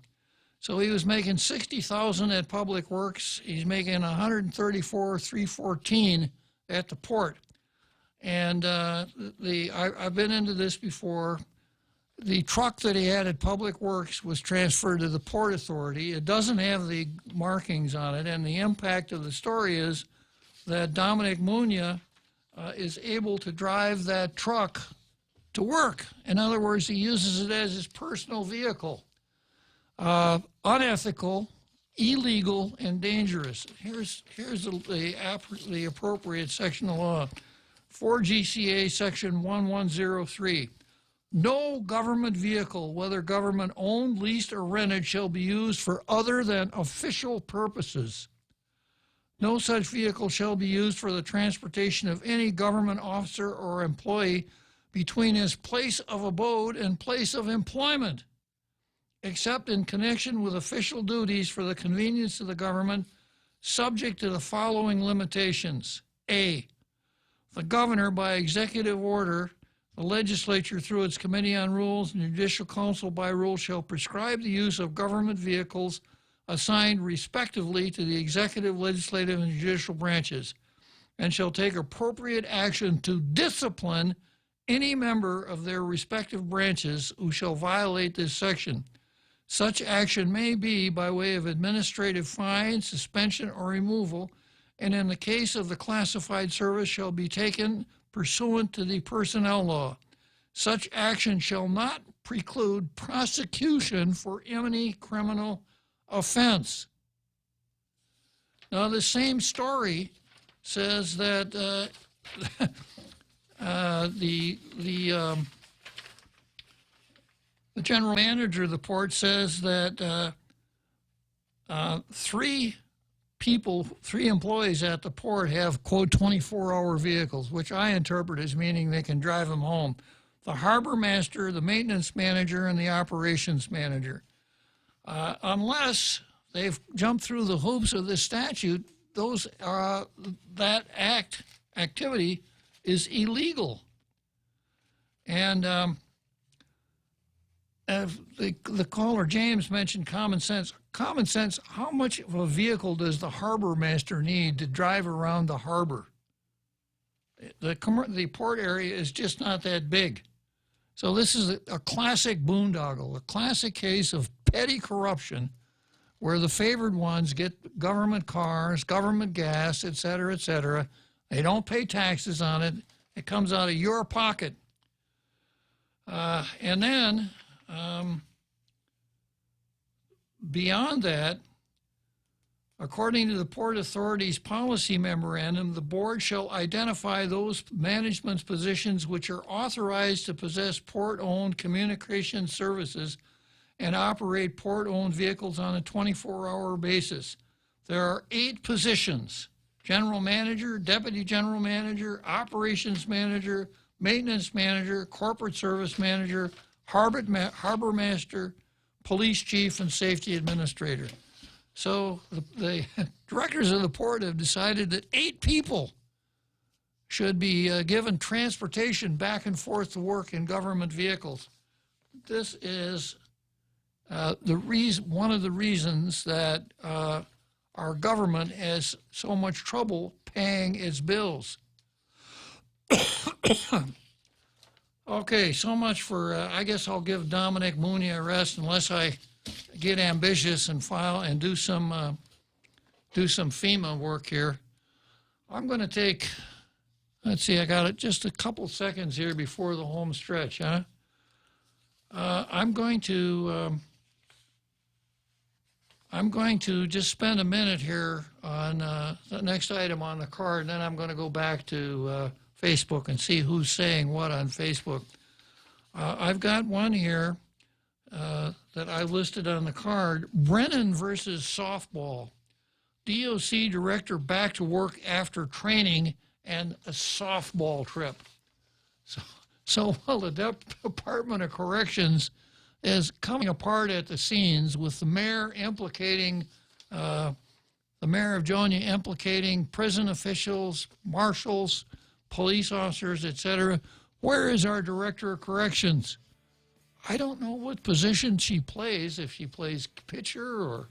So he was making $60,000 at Public Works. He's making $134,314 at the port. And I've been into this before. The truck that he had at Public Works was transferred to the Port Authority. It doesn't have the markings on it, and the impact of the story is that Dominic Munia is able to drive that truck to work. In other words, he uses it as his personal vehicle. Unethical, illegal, and dangerous. Here's the appropriate section of law. 4 GCA section 1103. No government vehicle, whether government-owned, leased, or rented, shall be used for other than official purposes. No such vehicle shall be used for the transportation of any government officer or employee between his place of abode and place of employment, except in connection with official duties for the convenience of the government, subject to the following limitations. A, the governor, by executive order, the legislature through its Committee on Rules and Judicial Council by rule shall prescribe the use of government vehicles assigned respectively to the executive, legislative, and judicial branches, and shall take appropriate action to discipline any member of their respective branches who shall violate this section. Such action may be by way of administrative fine, suspension, or removal, and in the case of the classified service shall be taken pursuant to the personnel law. Such action shall not preclude prosecution for any criminal offense. Now, the same story says that the general manager of the port says that three employees at the port have, quote, 24-hour vehicles, which I interpret as meaning they can drive them home. The harbor master, the maintenance manager, and the operations manager. Unless they've jumped through the hoops of this statute, that activity is illegal. And the caller, James, mentioned common sense. Common sense, how much of a vehicle does the harbor master need to drive around the harbor? The port area is just not that big. So this is a classic boondoggle, a classic case of petty corruption where the favored ones get government cars, government gas, et cetera, et cetera. They don't pay taxes on it. It comes out of your pocket. And then beyond that, according to the Port Authority's policy memorandum, the board shall identify those management positions which are authorized to possess port-owned communication services and operate port-owned vehicles on a 24-hour basis. There are 8 positions: general manager, deputy general manager, operations manager, maintenance manager, corporate service manager, harbor master, police chief, and safety administrator. So the directors of the port have decided that 8 people should be given transportation back and forth to work in government vehicles. This is one of the reasons that our government has so much trouble paying its bills. Okay, so much for, I guess I'll give Dominic Mooney a rest unless I get ambitious and file and do some FEMA work here. I'm going to take, let's see, I got it just a couple seconds here before the home stretch, huh? I'm going to just spend a minute here on the next item on the card, and then I'm going to go back to Facebook and see who's saying what on Facebook. I've got one here that I listed on the card. Brennan versus softball. DOC director back to work after training and a softball trip. So while the Department of Corrections is coming apart at the seams with the mayor implicating, the mayor of Jonia implicating prison officials, marshals, police officers, etc., where is our director of corrections? I don't know what position she plays, if she plays pitcher or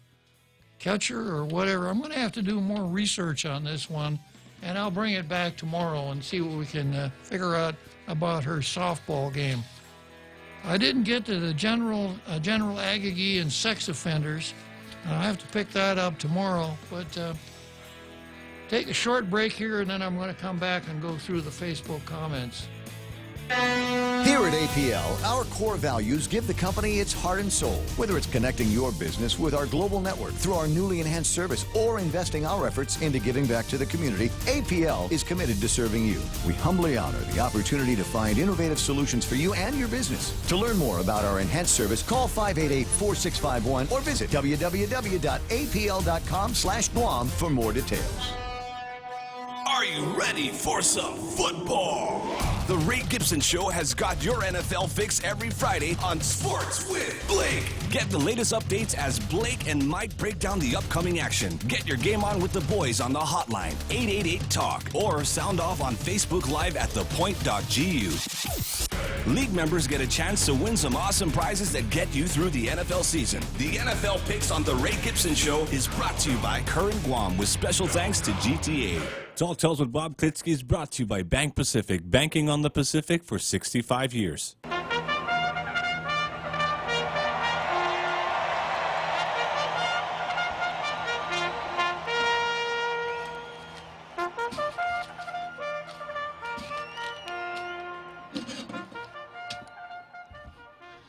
catcher or whatever. I'm going to have to do more research on this one, and I'll bring it back tomorrow and see what we can figure out about her softball game. I didn't get to the general aggie and sex offenders. I have to pick that up tomorrow, but take a short break here, and then I'm going to come back and go through the Facebook comments. Here at APL, our core values give the company its heart and soul. Whether it's connecting your business with our global network through our newly enhanced service or investing our efforts into giving back to the community, APL is committed to serving you. We humbly honor the opportunity to find innovative solutions for you and your business. To learn more about our enhanced service, call 588-4651 or visit www.apl.com/Guam for more details. Are you ready for some football? The Ray Gibson Show has got your NFL fix every Friday on Sports with Blake. Get the latest updates as Blake and Mike break down the upcoming action. Get your game on with the boys on the hotline, 888-TALK, or sound off on Facebook Live at thepoint.gu. League members get a chance to win some awesome prizes that get you through the NFL season. The NFL Picks on The Ray Gibson Show is brought to you by Current Guam with special thanks to GTA. Tall Tales with Bob Klitzkie is brought to you by Bank Pacific, banking on the Pacific for 65 years.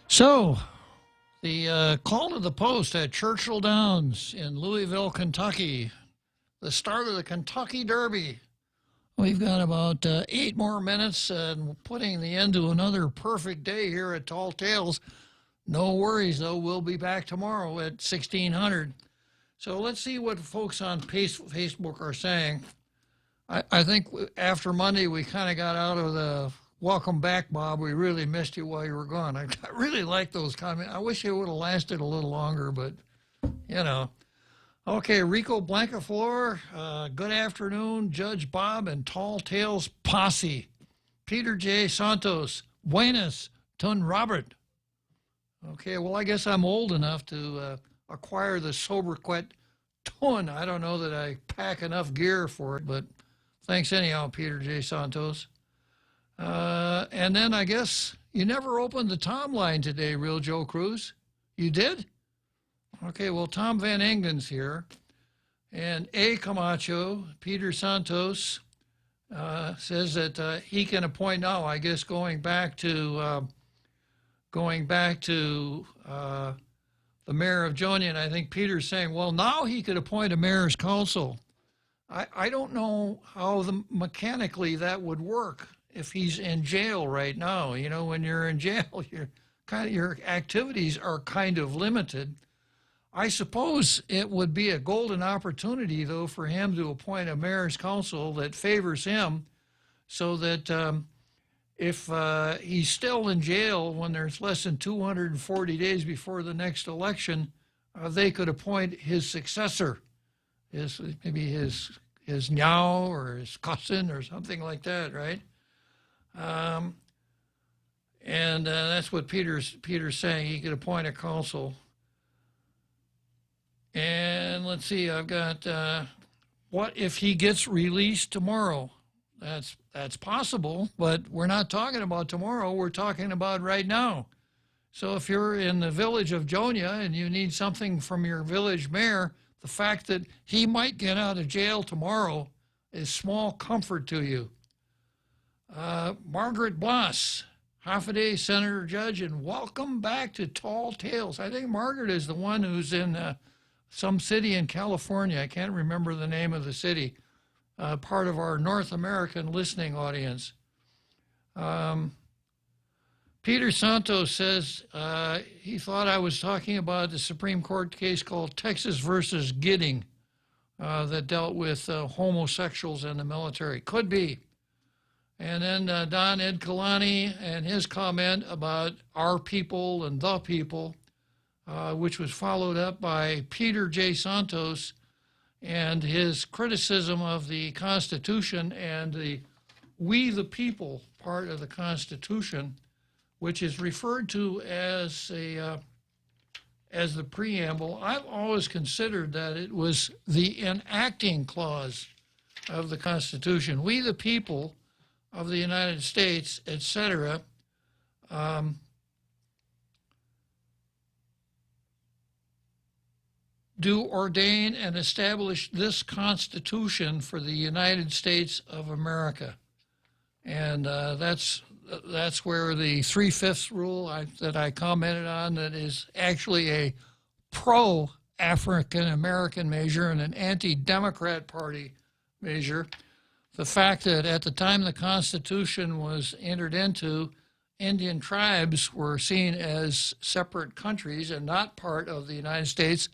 So, the call to the post at Churchill Downs in Louisville, Kentucky, the start of the Kentucky Derby. We've got about 8 more minutes and putting the end to another perfect day here at Tall Tales. No worries, though. We'll be back tomorrow at 1600. So let's see what folks on Facebook are saying. I think after Monday, we kind of got out of the welcome back, Bob. We really missed you while you were gone. I really like those comments. I wish it would have lasted a little longer, but, you know. Okay, Rico Blancaflor, good afternoon, Judge Bob and Tall Tales Posse. Peter J. Santos, buenas, Tun Robert. Okay, well, I guess I'm old enough to acquire the sobriquet Tun. I don't know that I pack enough gear for it, but thanks anyhow, Peter J. Santos. And then I guess you never opened the Tom line today, Real Joe Cruz. You did? Okay, well, Tom Van Engen's here. And A. Camacho, Peter Santos, says that he can appoint now, I guess going back to the mayor of Jonia, and I think Peter's saying, well, now he could appoint a mayor's council. I don't know how mechanically that would work if he's in jail right now. You know, when you're in jail, your activities are kind of limited. I suppose it would be a golden opportunity, though, for him to appoint a mayor's council that favors him so that if he's still in jail when there's less than 240 days before the next election, they could appoint his successor, maybe his nyao or his cousin or something like that, right? And that's what Peter's saying. He could appoint a council. And let's see, I've got, what if he gets released tomorrow? That's possible, but we're not talking about tomorrow. We're talking about right now. So if you're in the village of Jonia and you need something from your village mayor, the fact that he might get out of jail tomorrow is small comfort to you. Margaret Bloss, half-a-day senator judge, and welcome back to Tall Tales. I think Margaret is the one who's in some city in California. I can't remember the name of the city. Part of our North American listening audience. Peter Santos says he thought I was talking about the Supreme Court case called Texas versus Gidding that dealt with homosexuals in the military. Could be. And then Don Ed Kalani and his comment about our people and the people, which was followed up by Peter J. Santos and his criticism of the Constitution and the we the people part of the Constitution, which is referred to as the preamble. I've always considered that it was the enacting clause of the Constitution. We the people of the United States, etc., do ordain and establish this Constitution for the United States of America. And that's where the 3/5 rule that I commented on, that is actually a pro-African American measure and an anti-Democrat Party measure. The fact that at the time the Constitution was entered into, Indian tribes were seen as separate countries and not part of the United States.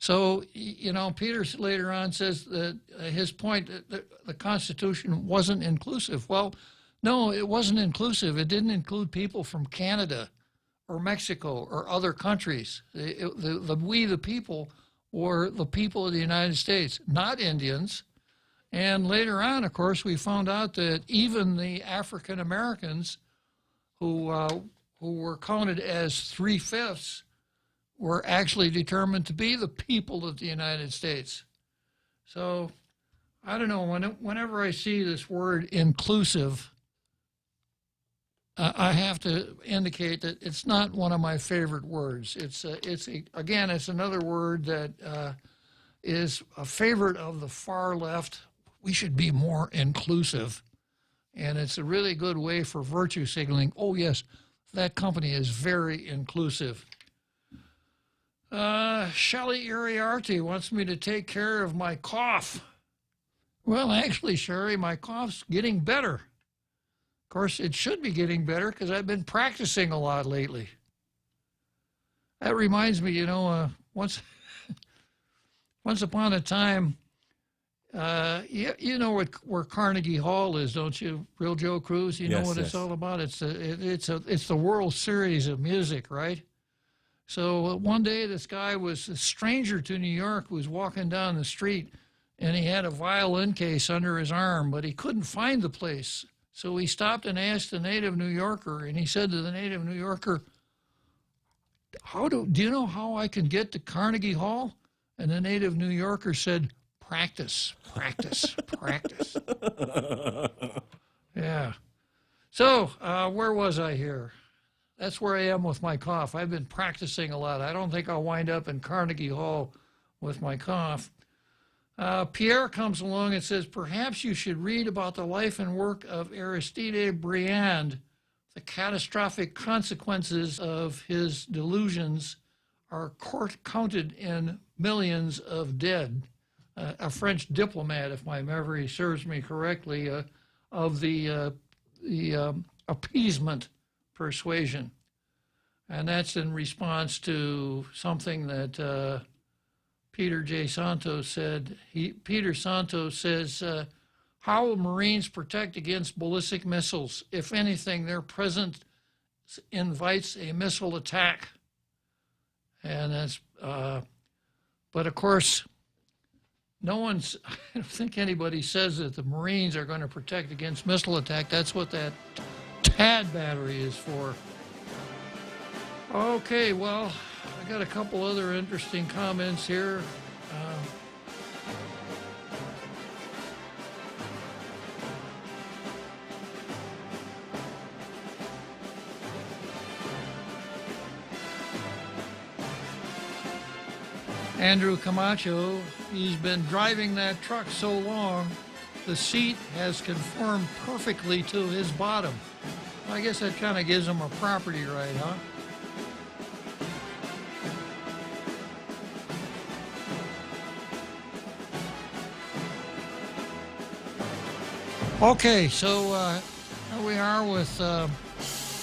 So, you know, Peter later on says that his point that the Constitution wasn't inclusive. Well, no, it wasn't inclusive. It didn't include people from Canada or Mexico or other countries. We, the people, were the people of the United States, not Indians. And later on, of course, we found out that even the African Americans who were counted as 3/5 were actually determined to be the people of the United States. So, I don't know, whenever I see this word inclusive, I have to indicate that it's not one of my favorite words. Again, it's another word that is a favorite of the far left. We should be more inclusive. And it's a really good way for virtue signaling. Oh, yes, that company is very inclusive. Shelley Iriarte wants me to take care of my cough. Well, actually, Sherry, my cough's getting better. Of course, it should be getting better because I've been practicing a lot lately. That reminds me, you know, once upon a time, you know where Carnegie Hall is, don't you, Real Joe Cruz? You know what it's all about? It's the World Series of music, right? So one day this guy was a stranger to New York, was walking down the street, and he had a violin case under his arm, but he couldn't find the place. So he stopped and asked the native New Yorker, and he said to the native New Yorker, do you know how I can get to Carnegie Hall? And the native New Yorker said, practice, practice, practice. Yeah. So where was I here? That's where I am with my cough. I've been practicing a lot. I don't think I'll wind up in Carnegie Hall with my cough. Pierre comes along and says, perhaps you should read about the life and work of Aristide Briand. The catastrophic consequences of his delusions are counted in millions of dead. A French diplomat, if my memory serves me correctly, of the appeasement persuasion. And that's in response to something that Peter J. Santos said. Peter Santos says, how will Marines protect against ballistic missiles? If anything, their presence invites a missile attack. And that's, but of course, I don't think anybody says that the Marines are going to protect against missile attack. That's what that TAD battery is for. Okay, well, I got a couple other interesting comments here. Andrew Camacho, he's been driving that truck so long, the seat has conformed perfectly to his bottom. I guess that kind of gives him a property right, huh? Okay, so here we are with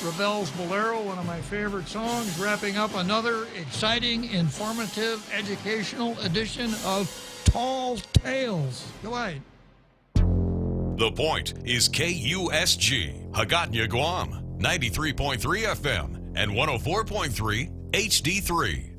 Ravel's Bolero, one of my favorite songs, wrapping up another exciting, informative, educational edition of Tall Tales. Goodbye. The Point is KUSG, Hagåtña, Guam, 93.3 FM and 104.3 HD3.